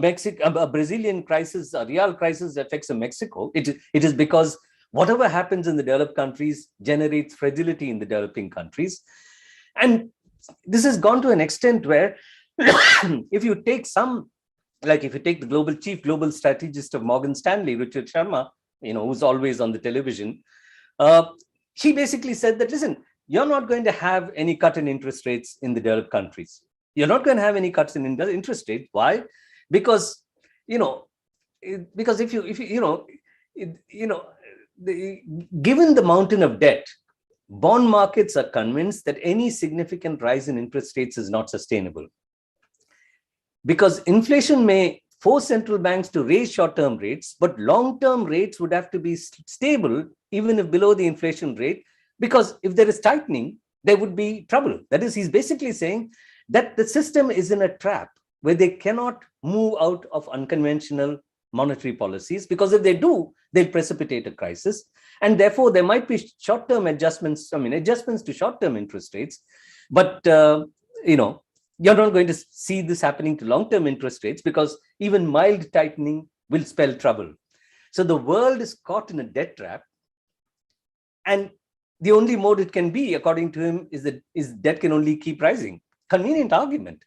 Brazilian crisis, a real crisis affects Mexico. It is because whatever happens in the developed countries generates fragility in the developing countries. And this has gone to an extent where if you take the chief global strategist of Morgan Stanley, Richard Sharma, who's always on the television, he basically said that, listen, you're not going to have any cut in interest rates in the developed countries. You're not going to have any cuts in interest rates. Why? Because, given the mountain of debt, bond markets are convinced that any significant rise in interest rates is not sustainable. Because inflation may force central banks to raise short-term rates, but long-term rates would have to be stable, even if below the inflation rate, because if there is tightening, there would be trouble. That is, he's basically saying that the system is in a trap where they cannot move out of unconventional monetary policies, because if they do, they'll precipitate a crisis. And therefore, there might be short-term adjustments to short-term interest rates, but, you're not going to see this happening to long-term interest rates because even mild tightening will spell trouble. So the world is caught in a debt trap. And the only mode it can be, according to him, is that debt can only keep rising. Convenient argument.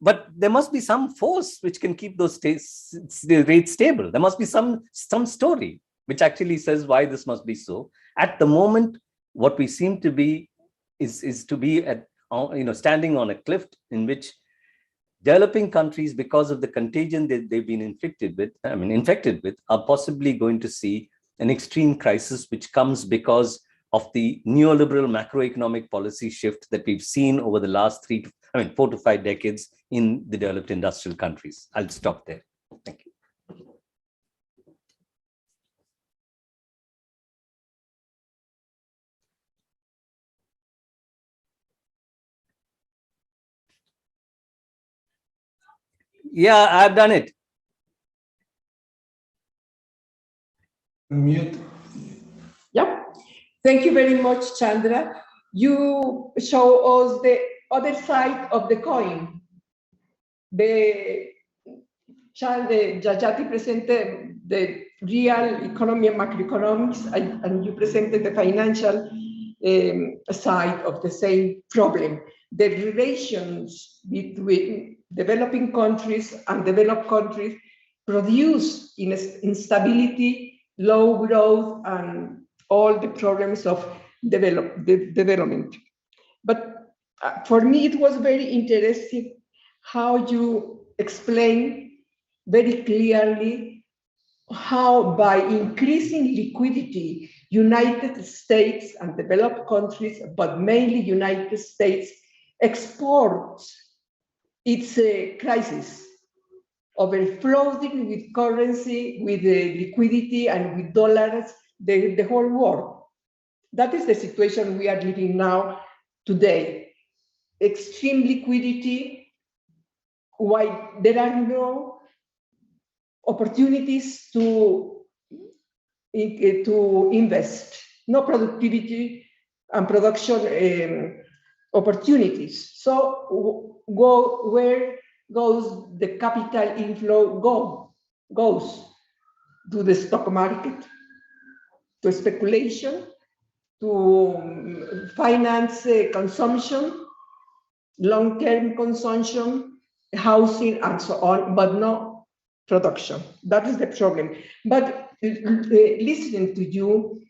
But there must be some force which can keep those rates stable. There must be some story which actually says why this must be so. At the moment, what we seem to be is to be standing on a cliff in which developing countries, because of the contagion that they've been infected with, are possibly going to see an extreme crisis, which comes because of the neoliberal macroeconomic policy shift that we've seen over the last 4 to 5 decades in the developed industrial countries. I'll stop there. Thank you. Yeah, I've done it. Mute. Yeah. Thank you very much, Chandra. You show us the other side of the coin. Jajati presented the real economy and macroeconomics, and you presented the financial side of the same problem. The relations between developing countries and developed countries produce instability, low growth, and all the problems of development. But for me, it was very interesting how you explain very clearly how by increasing liquidity, United States and developed countries, but mainly United States, exports its crisis, overflowing with currency, with liquidity, and with dollars, the whole world. That is the situation we are living now today. Extreme liquidity, while there are no opportunities to invest, no productivity and production opportunities. So where goes the capital inflow goes to the stock market, to speculation, to finance consumption, long-term consumption, housing and so on, but no production. That is the problem. But listening to you,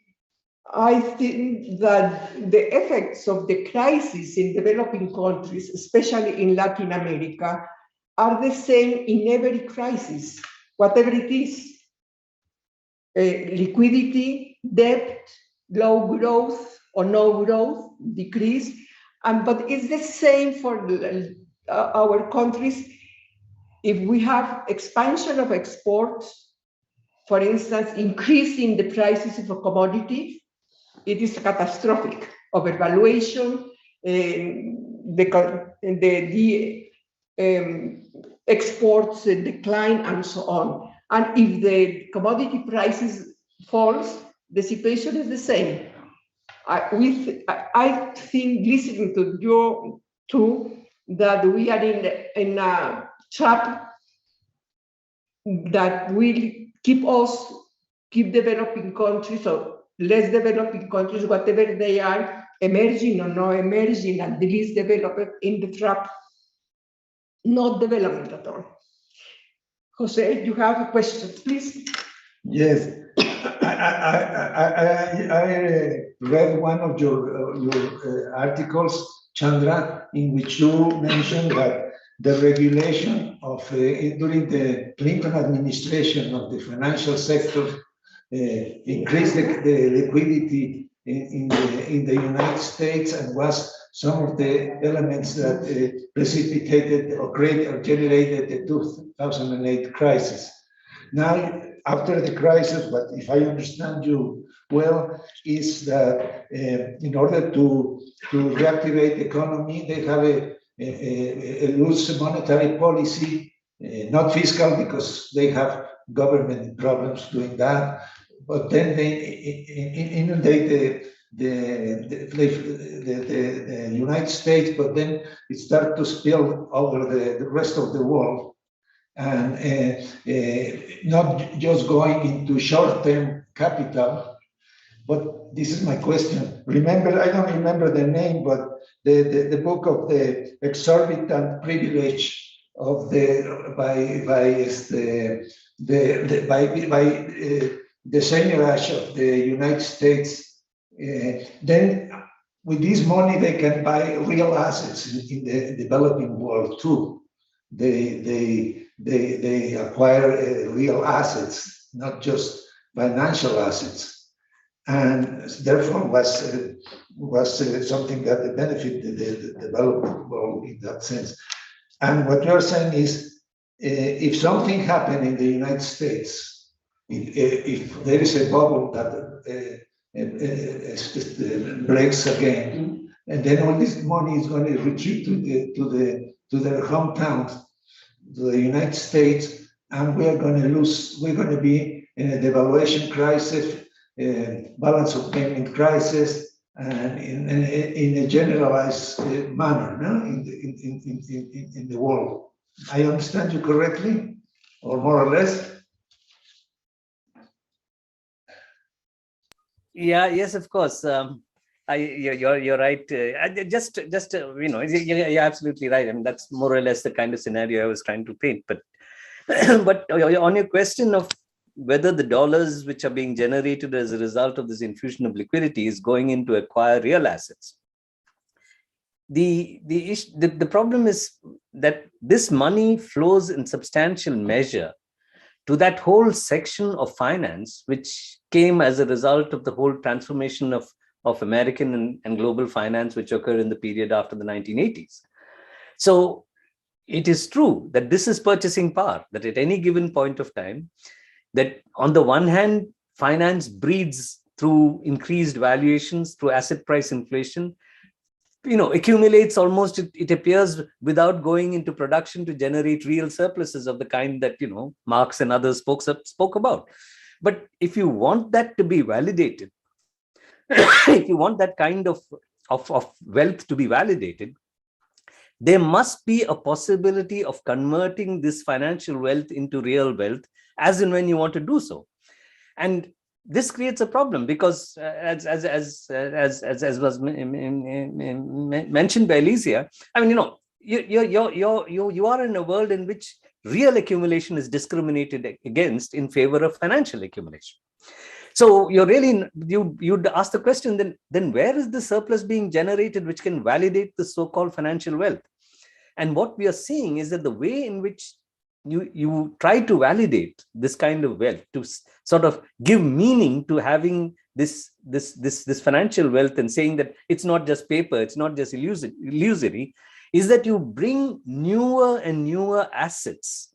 I think that the effects of the crisis in developing countries, especially in Latin America, are the same in every crisis, whatever it is. Liquidity, debt, low growth or no growth, decrease, but it's the same for our countries. If we have expansion of exports, for instance, increasing the prices of a commodity, it is catastrophic. Overvaluation, exports decline, and so on. And if the commodity prices falls, the situation is the same. I think, listening to you too, that we are in a trap that will keep developing countries or less developing countries, whatever they are, emerging or not emerging, and the least developed, in the trap, not development at all. Jose, you have a question, please. Yes, I read one of your articles, Chandra, in which you mentioned that the regulation of during the Clinton administration of the financial sector increased the liquidity in the United States, and was some of the elements that precipitated or created or generated the 2008 crisis. Now, after the crisis, but if I understand you well, is that in order to reactivate the economy, they have a loose monetary policy, not fiscal, because they have government problems doing that, but then they inundate the United States, but then it starts to spill over the rest of the world. And not just going into short-term capital, but this is my question. Remember, I don't remember the name, but the book of the exorbitant privilege of the seigniorage of the United States. Then with this money, they can buy real assets in the developing world too. They acquire real assets, not just financial assets, and therefore was something that benefited the development world in that sense. And what you're saying is, if something happened in the United States, if there is a bubble that breaks again, and then all this money is going to retreat to their hometowns, to the United States, and we're going to lose. We're going to be in a devaluation crisis, balance of payment crisis, and in a generalized manner, no? in the world. I understand you correctly, or more or less? Yeah, yes, of course. You're right. Just you're absolutely right. I mean, that's more or less the kind of scenario I was trying to paint. But but on your question of whether the dollars which are being generated as a result of this infusion of liquidity is going in to acquire real assets, the problem is that this money flows in substantial measure to that whole section of finance which came as a result of the whole transformation of American and global finance, which occurred in the period after the 1980s. So it is true that this is purchasing power, that at any given point of time, that on the one hand, finance breeds through increased valuations, through asset price inflation, accumulates almost, it appears, without going into production to generate real surpluses of the kind that, Marx and others spoke about. But if you want that to be validated, if you want that kind of wealth to be validated, there must be a possibility of converting this financial wealth into real wealth as and when you want to do so. And this creates a problem because, as was mentioned by Alicia, I mean, you are in a world in which real accumulation is discriminated against in favor of financial accumulation. So you'd ask the question, then where is the surplus being generated which can validate the so-called financial wealth? And what we are seeing is that the way in which you try to validate this kind of wealth, to sort of give meaning to having this financial wealth and saying that it's not just paper, it's not just illusory, is that you bring newer and newer assets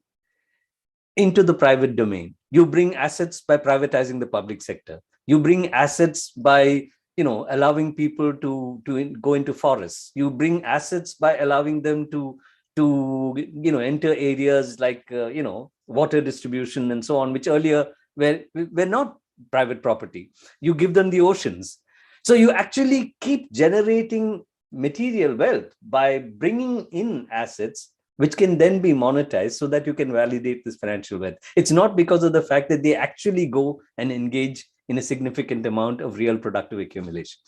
into the private domain. You bring assets by privatizing the public sector. You bring assets by allowing people to go into forests. You bring assets by allowing them to enter areas like water distribution and so on, which earlier were not private property. You give them the oceans. So you actually keep generating material wealth by bringing in assets which can then be monetized so that you can validate this financial wealth. It's not because of the fact that they actually go and engage in a significant amount of real productive accumulation.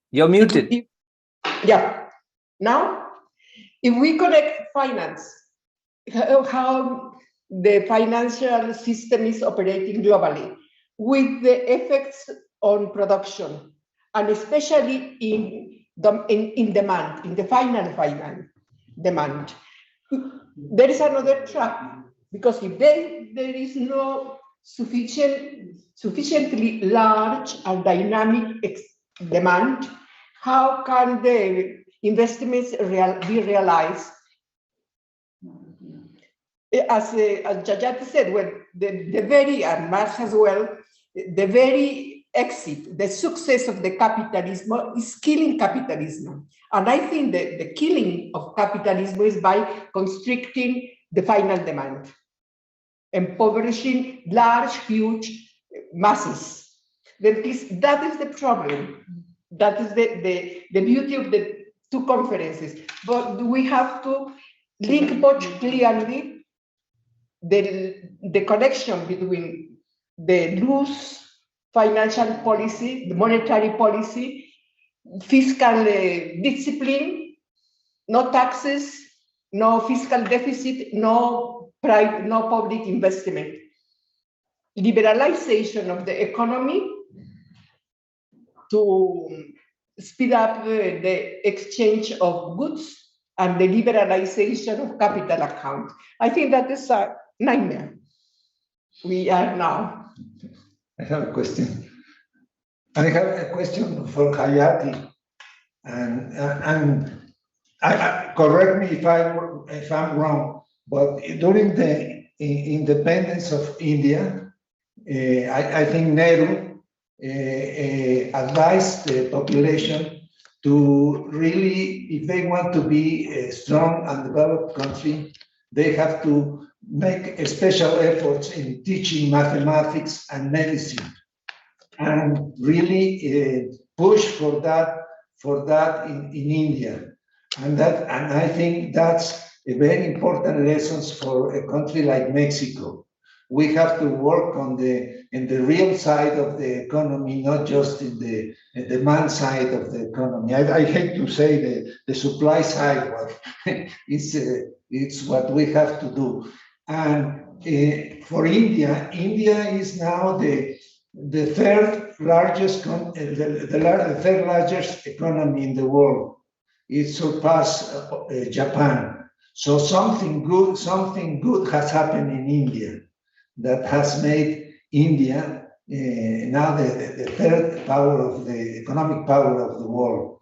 You're muted. Yeah. Now, if we connect finance, how the financial system is operating globally, with the effects on production, and especially in demand, in the final demand, there is another trap, because if there is no sufficiently large and dynamic demand, how can the investments be realized? As Jajat said, well, the very, and Marx as well, the very exit, the success of the capitalism is killing capitalism. And I think that the killing of capitalism is by constricting the final demand, impoverishing large, huge masses. That is the problem. That is the beauty of the two conferences. But we have to link much clearly the connection between the loose financial policy, the monetary policy, fiscal discipline, no taxes, no fiscal deficit, no public investment. Liberalization of the economy to speed up the exchange of goods and the liberalization of capital account. I think that is a nightmare we are now. I have a question. I have a question for Hayati, and I correct me if I'm wrong, but during the independence of India, I think Nehru advised the population to really, if they want to be a strong and developed country, they have to make special efforts in teaching mathematics and medicine, and really push for that in India. And I think that's a very important lessons for a country like Mexico. We have to work in the real side of the economy, not just in the demand side of the economy. I hate to say the supply side, but it's what we have to do. And for India is now the third largest the third largest economy in the world. It surpassed Japan. So something good has happened in India that has made India now the third power of the economic power of the world.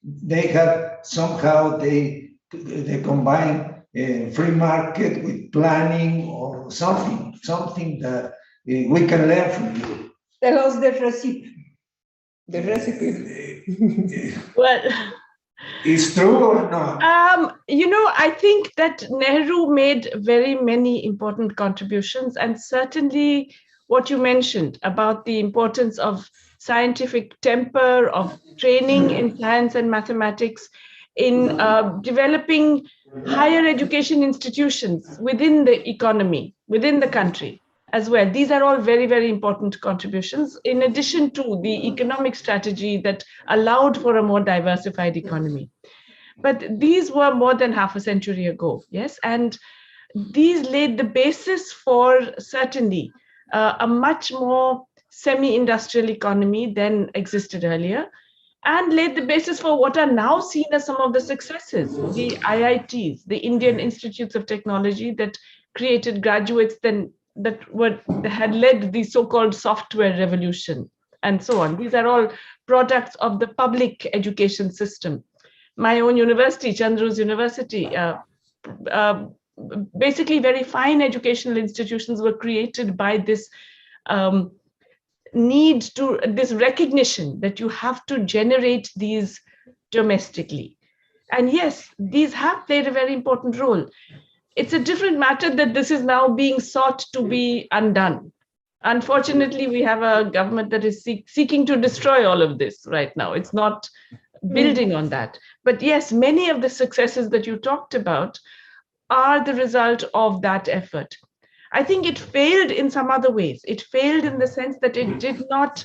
They have somehow they combine free market with planning or something that we can learn from you. Tell us the recipe. The recipe. Well, is true or not? I think that Nehru made very many important contributions, and certainly what you mentioned about the importance of scientific temper, of training in science and mathematics, in developing higher education institutions within the economy, within the country as well. These are all very, very important contributions, in addition to the economic strategy that allowed for a more diversified economy. But these were more than half a century ago, yes? And these laid the basis for certainly a much more semi-industrial economy than existed earlier, and laid the basis for what are now seen as some of the successes, the IITs, the Indian Institutes of Technology, that created graduates then that had led the so-called software revolution, and so on. These are all products of the public education system. My own university, Chandru's University, basically very fine educational institutions were created by this need to, this recognition that you have to generate these domestically. And yes, these have played a very important role. It's a different matter that this is now being sought to be undone. Unfortunately, we have a government that is seeking to destroy all of this right now. It's not building on that. But yes, many of the successes that you talked about are the result of that effort. I think it failed in some other ways. It failed in the sense that it did not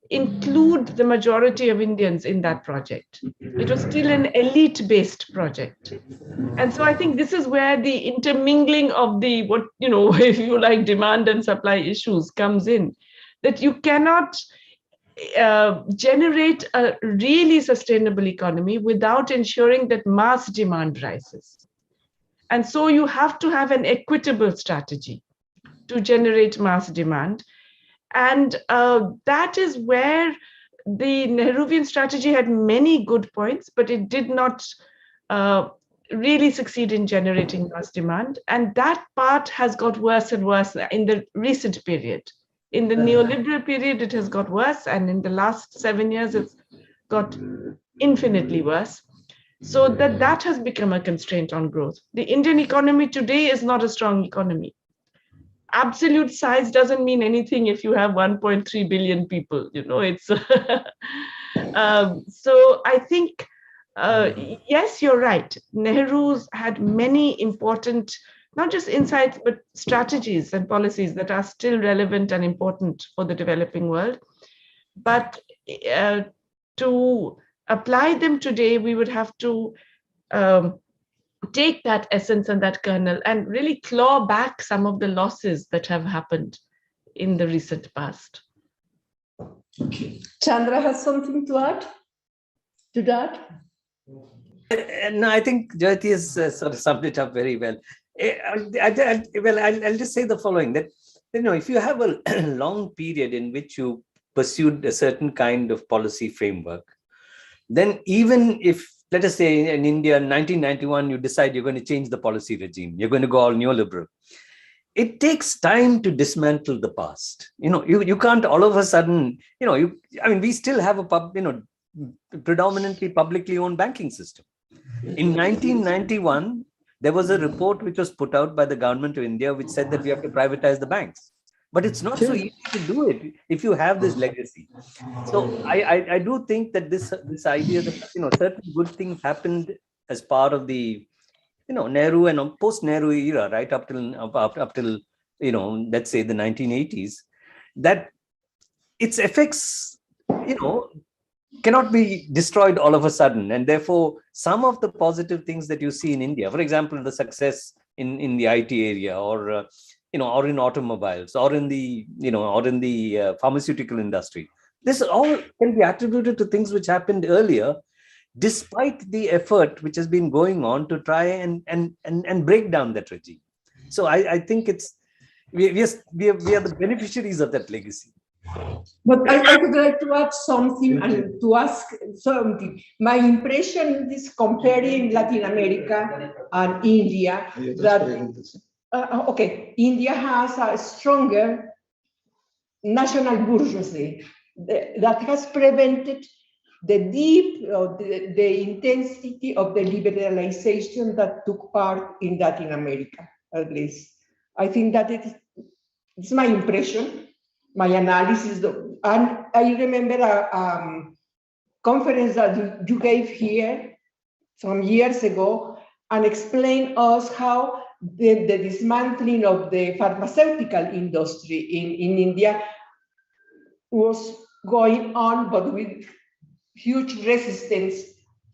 include the majority of Indians in that project. It was still an elite-based project. And so I think this is where the intermingling of the, what, you know, if you like, demand and supply issues comes in, that you cannot generate a really sustainable economy without ensuring that mass demand rises. And so you have to have an equitable strategy to generate mass demand. And that is where the Nehruvian strategy had many good points, but it did not really succeed in generating mass demand. And that part has got worse and worse in the recent period. In the neoliberal period, it has got worse. And in the last 7 years, it's got infinitely worse. So that has become a constraint on growth. The Indian economy today is not a strong economy. Absolute size doesn't mean anything if you have 1.3 billion people, you know, it's, so I think, yes, you're right. Nehru's had many important, not just insights, but strategies and policies that are still relevant and important for the developing world. But to apply them today, we would have to take that essence and that kernel and really claw back some of the losses that have happened in the recent past. Chandra has something to add to that? No, I think Jyoti has sort of summed it up very well. I'll just say the following, that, you know, if you have a long period in which you pursued a certain kind of policy framework, then even if, let us say in India, in 1991, you decide you're going to change the policy regime, you're going to go all neoliberal, it takes time to dismantle the past. You know, you can't all of a sudden, you know, I mean, we still have a predominantly publicly owned banking system. In 1991, there was a report which was put out by the government of India, which said that we have to privatize the banks. But it's not so easy to do it if you have this legacy. So I do think that this idea that, you know, certain good things happened as part of the, you know, Nehru and post-Nehru era, right, up till you know, let's say the 1980s, that its effects, you know, cannot be destroyed all of a sudden. And therefore, some of the positive things that you see in India, for example, the success in the IT area, or you know, or in automobiles, or in the, you know, or in the pharmaceutical industry, this all can be attributed to things which happened earlier, despite the effort which has been going on to try and break down that regime. So I think it's we are the beneficiaries of that legacy. But I would like to add something and to ask something. My impression is comparing Latin America and India, that India has a stronger national bourgeoisie that has prevented the deep, the intensity of the liberalization that took part in Latin America, at least. I think that it's my impression, my analysis. And I remember a conference that you gave here some years ago and explained us how the dismantling of the pharmaceutical industry in India was going on, but with huge resistance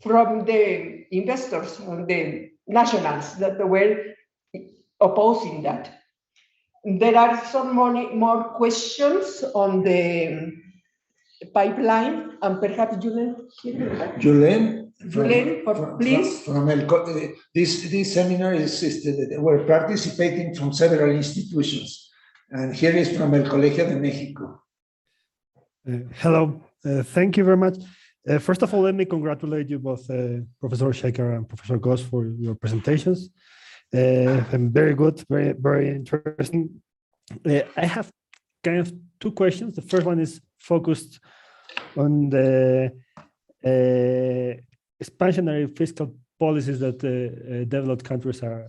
from the investors or the nationals that were opposing that. There are some more questions on the pipeline, and perhaps Julen, please. This seminar is we're participating from several institutions, and here is from El Colegio de México. Hello, thank you very much. First of all, let me congratulate you both, Professor Shekhar and Professor Ghosh, for your presentations. And very good, very interesting. I have kind of two questions. The first one is focused on the expansionary fiscal policies that developed countries are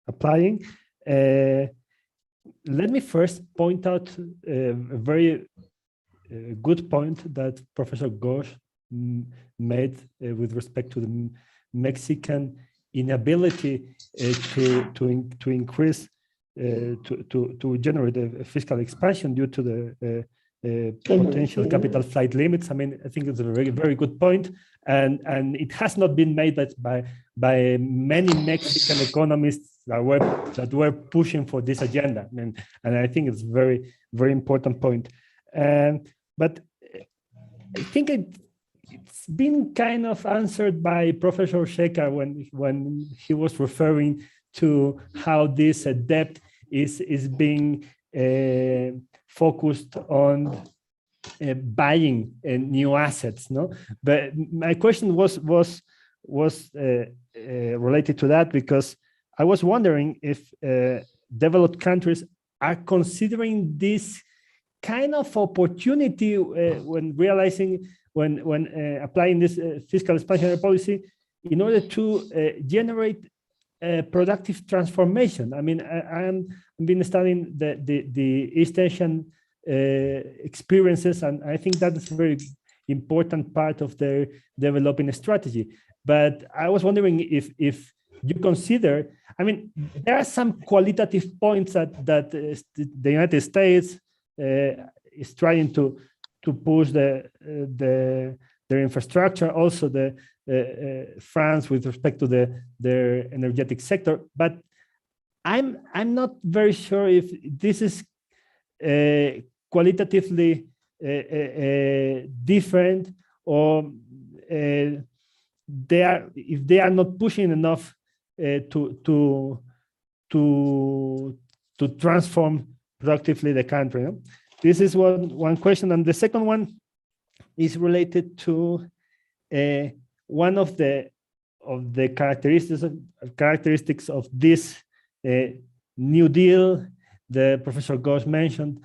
applying. Let me first point out a very good point that Professor Ghosh made with respect to the Mexican inability to increase to generate a fiscal expansion due to the potential capital flight limits. I mean, I think it's a very good point, and it has not been made by many Mexican economists that were pushing for this agenda. And I think it's very important point. But I think it's been kind of answered by Professor Shekhar when he was referring to how this debt is being focused on buying new assets. No, but my question was related to that, because I was wondering if developed countries are considering this kind of opportunity when applying this fiscal expansionary policy in order to generate productive transformation. I mean, I've been studying the East Asian experiences, and I think that is a very important part of their developing strategy. But I was wondering if you consider, I mean, there are some qualitative points that the United States is trying to push their infrastructure, also France with respect to their energetic sector. But I'm not very sure if this is qualitatively different, or if they are not pushing enough to transform productively the country. No? This is one question, and the second one is related to one of the characteristics of this New Deal the Professor Ghosh mentioned.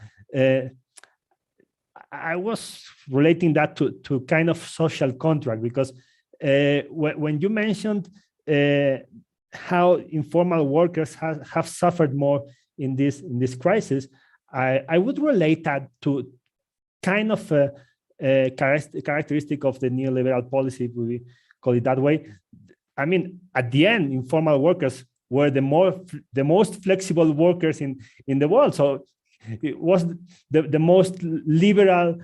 I was relating that to kind of social contract, because when you mentioned how informal workers have suffered more in this crisis, I would relate that to kind of a characteristic of the neoliberal policy, if we call it that way. I mean, at the end, informal workers were the most flexible workers in the world. So it was the most liberal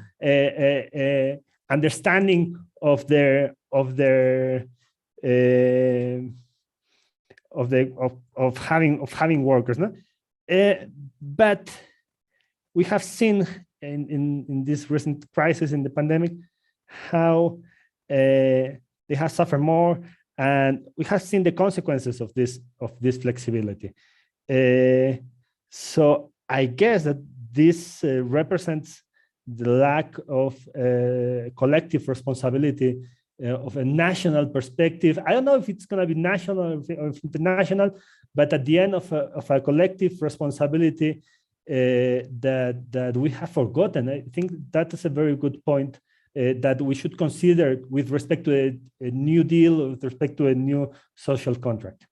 understanding of having workers. No? But we have seen in this recent crisis in the pandemic how they have suffered more, and we have seen the consequences of this flexibility. So I guess that this represents the lack of collective responsibility of a national perspective. I don't know if it's going to be national or international, but at the end of a collective responsibility that we have forgotten. I think that is a very good point that we should consider with respect to a New Deal, with respect to a new social contract.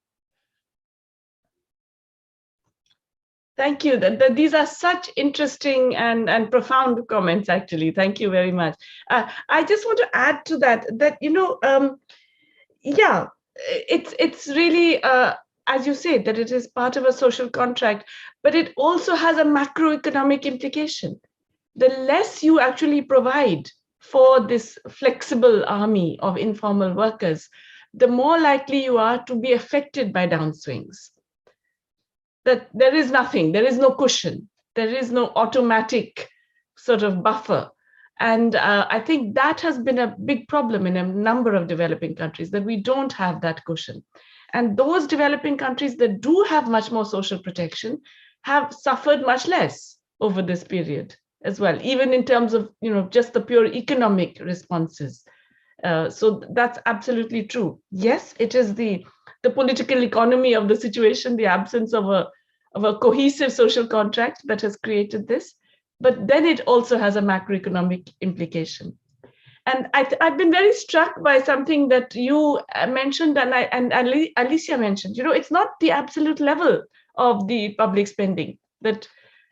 Thank you. These are such interesting and profound comments, actually. Thank you very much. I just want to add to that, yeah, it's really, as you say, that it is part of a social contract, but it also has a macroeconomic implication. The less you actually provide for this flexible army of informal workers, the more likely you are to be affected by downswings. That there is nothing, there is no cushion, there is no automatic sort of buffer. And I think that has been a big problem in a number of developing countries, that we don't have that cushion. And those developing countries that do have much more social protection have suffered much less over this period as well, even in terms of, you know, just the pure economic responses. So that's absolutely true. Yes, it is the political economy of the situation, the absence of a cohesive social contract that has created this. But then it also has a macroeconomic implication. And I've been very struck by something that you mentioned and Alicia mentioned. You know, it's not the absolute level of the public spending that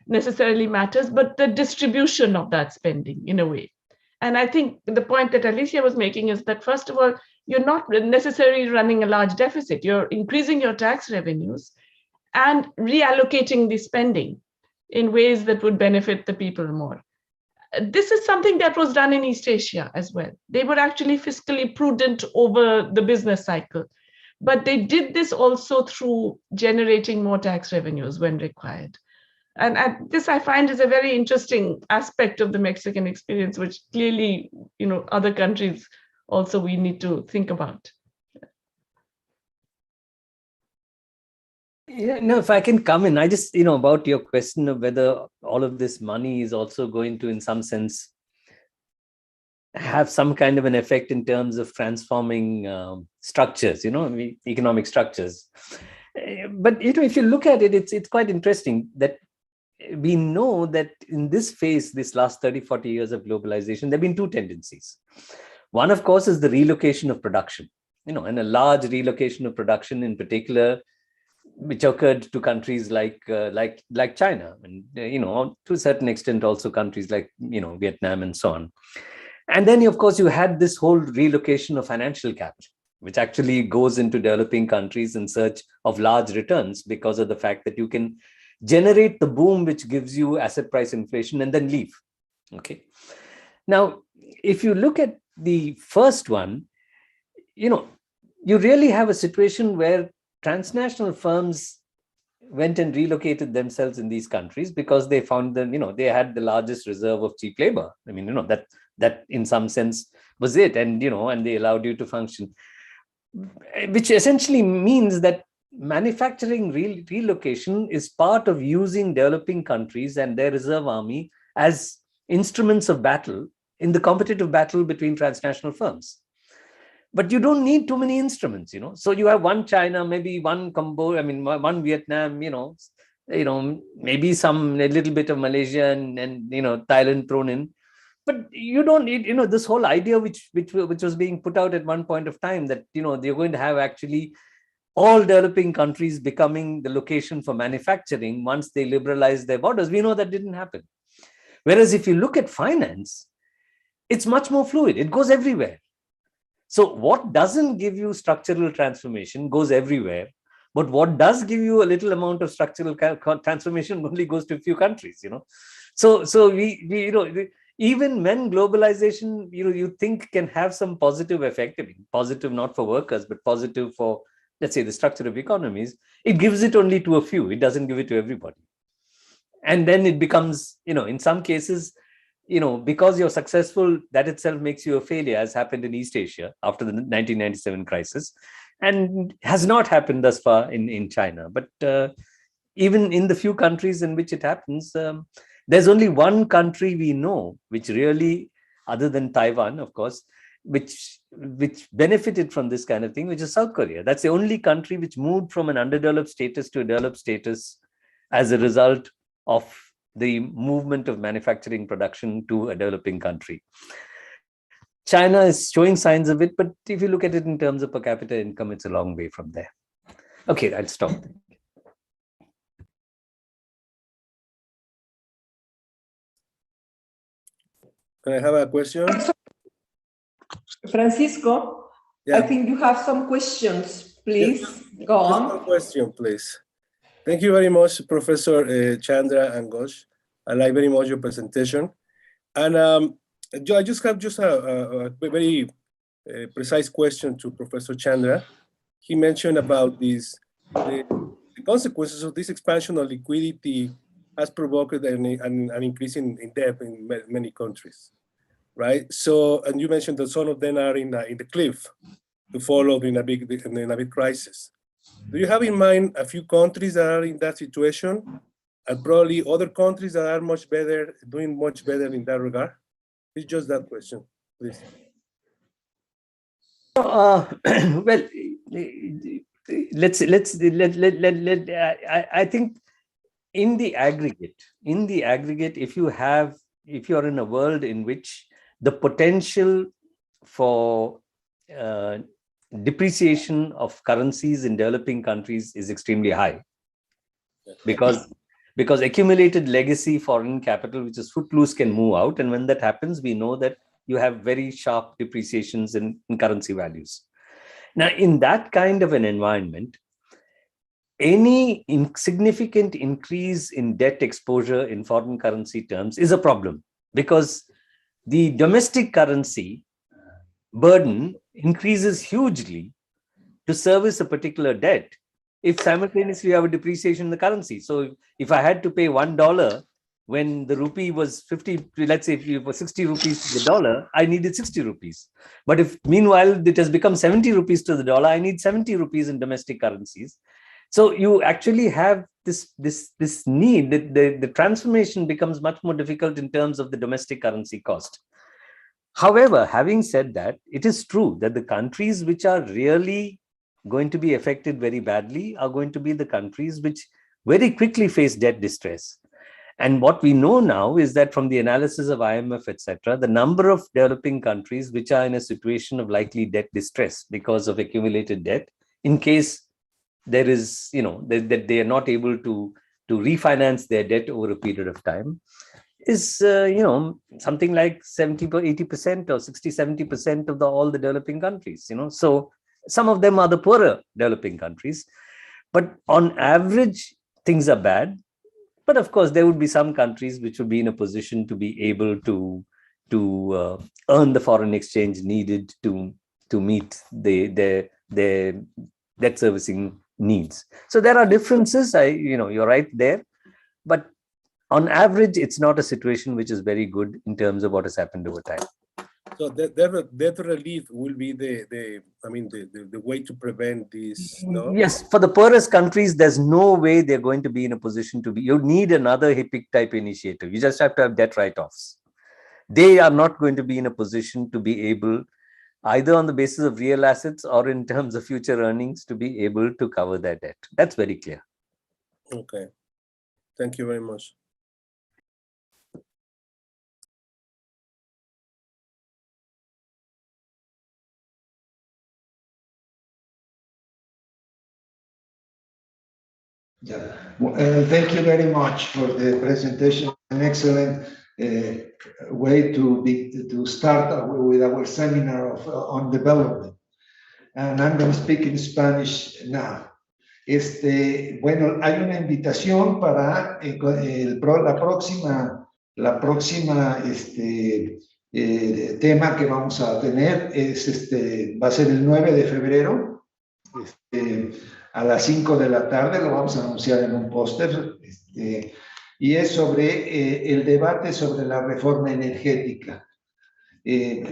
necessarily matters, but the distribution of that spending in a way. And I think the point that Alicia was making is that, first of all, you're not necessarily running a large deficit. You're increasing your tax revenues and reallocating the spending in ways that would benefit the people more. This is something that was done in East Asia as well. They were actually fiscally prudent over the business cycle, but they did this also through generating more tax revenues when required. And this I find is a very interesting aspect of the Mexican experience, which clearly, you know, other countries also we need to think about. Yeah, no, if I can come in, I just, you know, about your question of whether all of this money is also going to, in some sense, have some kind of an effect in terms of transforming structures, you know, economic structures. But, you know, if you look at it, it's quite interesting that we know that in this phase, this last 30, 40 years of globalization, there have been two tendencies. One, of course, is the relocation of production, you know, and a large relocation of production in particular, which occurred to countries like China, and you know, to a certain extent also countries like, you know, Vietnam and so on. And then, of course, you had this whole relocation of financial capital, which actually goes into developing countries in search of large returns because of the fact that you can generate the boom which gives you asset price inflation and then leave. Okay. Now, if you look at the first one, you know, you really have a situation where transnational firms went and relocated themselves in these countries because they found them, you know, they had the largest reserve of cheap labor. I mean, you know, that in some sense was it. And, you know, and they allowed you to function, which essentially means that manufacturing relocation is part of using developing countries and their reserve army as instruments of battle in the competitive battle between transnational firms. But you don't need too many instruments, you know. So you have one China, maybe one Cambodia, I mean, one Vietnam, you know, maybe a little bit of Malaysia and you know, Thailand thrown in. But you don't need, you know, this whole idea which was being put out at one point of time that, you know, they're going to have actually all developing countries becoming the location for manufacturing once they liberalize their borders. We know that didn't happen. Whereas if you look at finance, it's much more fluid. It goes everywhere. So what doesn't give you structural transformation goes everywhere. But what does give you a little amount of structural transformation only goes to a few countries, you know. So we you know, even when globalization, you know, you think can have some positive effect, I mean, positive not for workers, but positive for, let's say, the structure of economies, it gives it only to a few. It doesn't give it to everybody. And then it becomes, you know, in some cases, you know, because you're successful, that itself makes you a failure, as happened in East Asia after the 1997 crisis, and has not happened thus far in China. But even in the few countries in which it happens, there's only one country we know which really, other than Taiwan, of course, which benefited from this kind of thing, which is South Korea. That's the only country which moved from an underdeveloped status to a developed status as a result of the movement of manufacturing production to a developing country. China is showing signs of it, but if you look at it in terms of per capita income, it's a long way from there. Okay, I'll stop. Can I have a question? Francisco, I think you have some questions. Please go on. One question, please. Thank you very much, Professor Chandra and Ghosh. I like very much your presentation. And I just have a very precise question to Professor Chandra. He mentioned about the consequences of this expansion of liquidity has provoked an increase in debt in many countries, right? So, and you mentioned that some of them are in the cliff to follow in a big crisis. Do you have in mind a few countries that are in that situation, and probably other countries that are much better, doing much better in that regard? It's just that question, please. Well, I think in the aggregate, if you're in a world in which the potential for depreciation of currencies in developing countries is extremely high, because accumulated legacy foreign capital, which is footloose, can move out, and when that happens, we know that you have very sharp depreciations in currency values. Now, in that kind of an environment, any significant increase in debt exposure in foreign currency terms is a problem, because the domestic currency burden increases hugely to service a particular debt if simultaneously you have a depreciation in the currency. So if I had to pay $1 when the rupee was 50, let's say if it was 60 rupees to the dollar, I needed 60 rupees. But if meanwhile it has become 70 rupees to the dollar, I need 70 rupees in domestic currencies. So you actually have this need that the transformation becomes much more difficult in terms of the domestic currency cost. However, having said that, it is true that the countries which are really going to be affected very badly are going to be the countries which very quickly face debt distress. And what we know now is that from the analysis of IMF, etc., the number of developing countries which are in a situation of likely debt distress because of accumulated debt, in case there is, that they are not able to refinance their debt over a period of time, is, something like 70 or 80% or 60, 70% of all the developing countries, So some of them are the poorer developing countries, but on average, things are bad. But of course, there would be some countries which would be in a position to be able to earn the foreign exchange needed to meet their debt servicing needs. So there are differences. You're right there, but on average, it's not a situation which is very good in terms of what has happened over time. So debt relief will be the way to prevent this. No? Yes, for the poorest countries, there's no way they're going to be in a position to be. You need another HIPIC type initiative. You just have to have debt write-offs. They are not going to be in a position to be able, either on the basis of real assets or in terms of future earnings, to be able to cover their debt. That's very clear. Okay. Thank you very much. Yeah. Thank you very much for the presentation. An excellent way to start with our seminar on development. And I'm going to speak in Spanish now. Bueno, hay una invitación para la próxima tema que vamos a tener va a ser el 9 de febrero. A las 5 de la tarde, lo vamos a anunciar en un póster, y es sobre el debate sobre la reforma energética,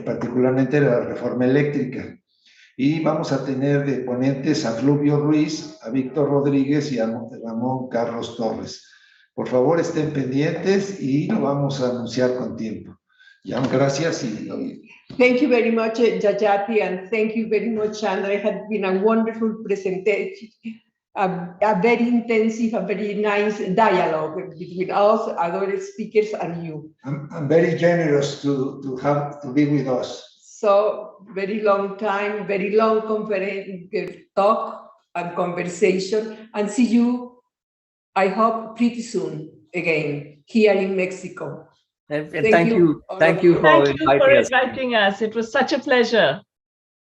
particularmente la reforma eléctrica. Y vamos a tener de ponentes a Fluvio Ruiz, a Víctor Rodríguez y a Ramón Carlos Torres. Por favor, estén pendientes y lo vamos a anunciar con tiempo. Ya, gracias. Thank you very much, Yayati, and thank you very much, Chandra. It has been a wonderful presentation, a very intensive, a very nice dialogue between us, other speakers, and you. I'm very generous to be with us. So, very long time, very long talk and conversation, and see you, I hope, pretty soon again here in Mexico. And thank you for inviting us. It was such a pleasure.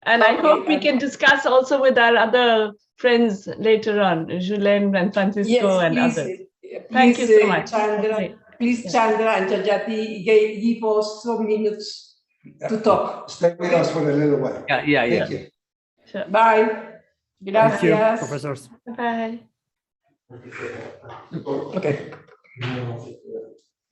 And I Okay, hope we can discuss also with our other friends later on, Julen and Francisco and others. Thank you so much. Chandra, please, Yeah. Chandra and Jajati, give us some minutes to talk. Stay with us for a little while. Yeah. Thank you. Sure. Bye. Thank you, Gracias. professors. Bye. Okay.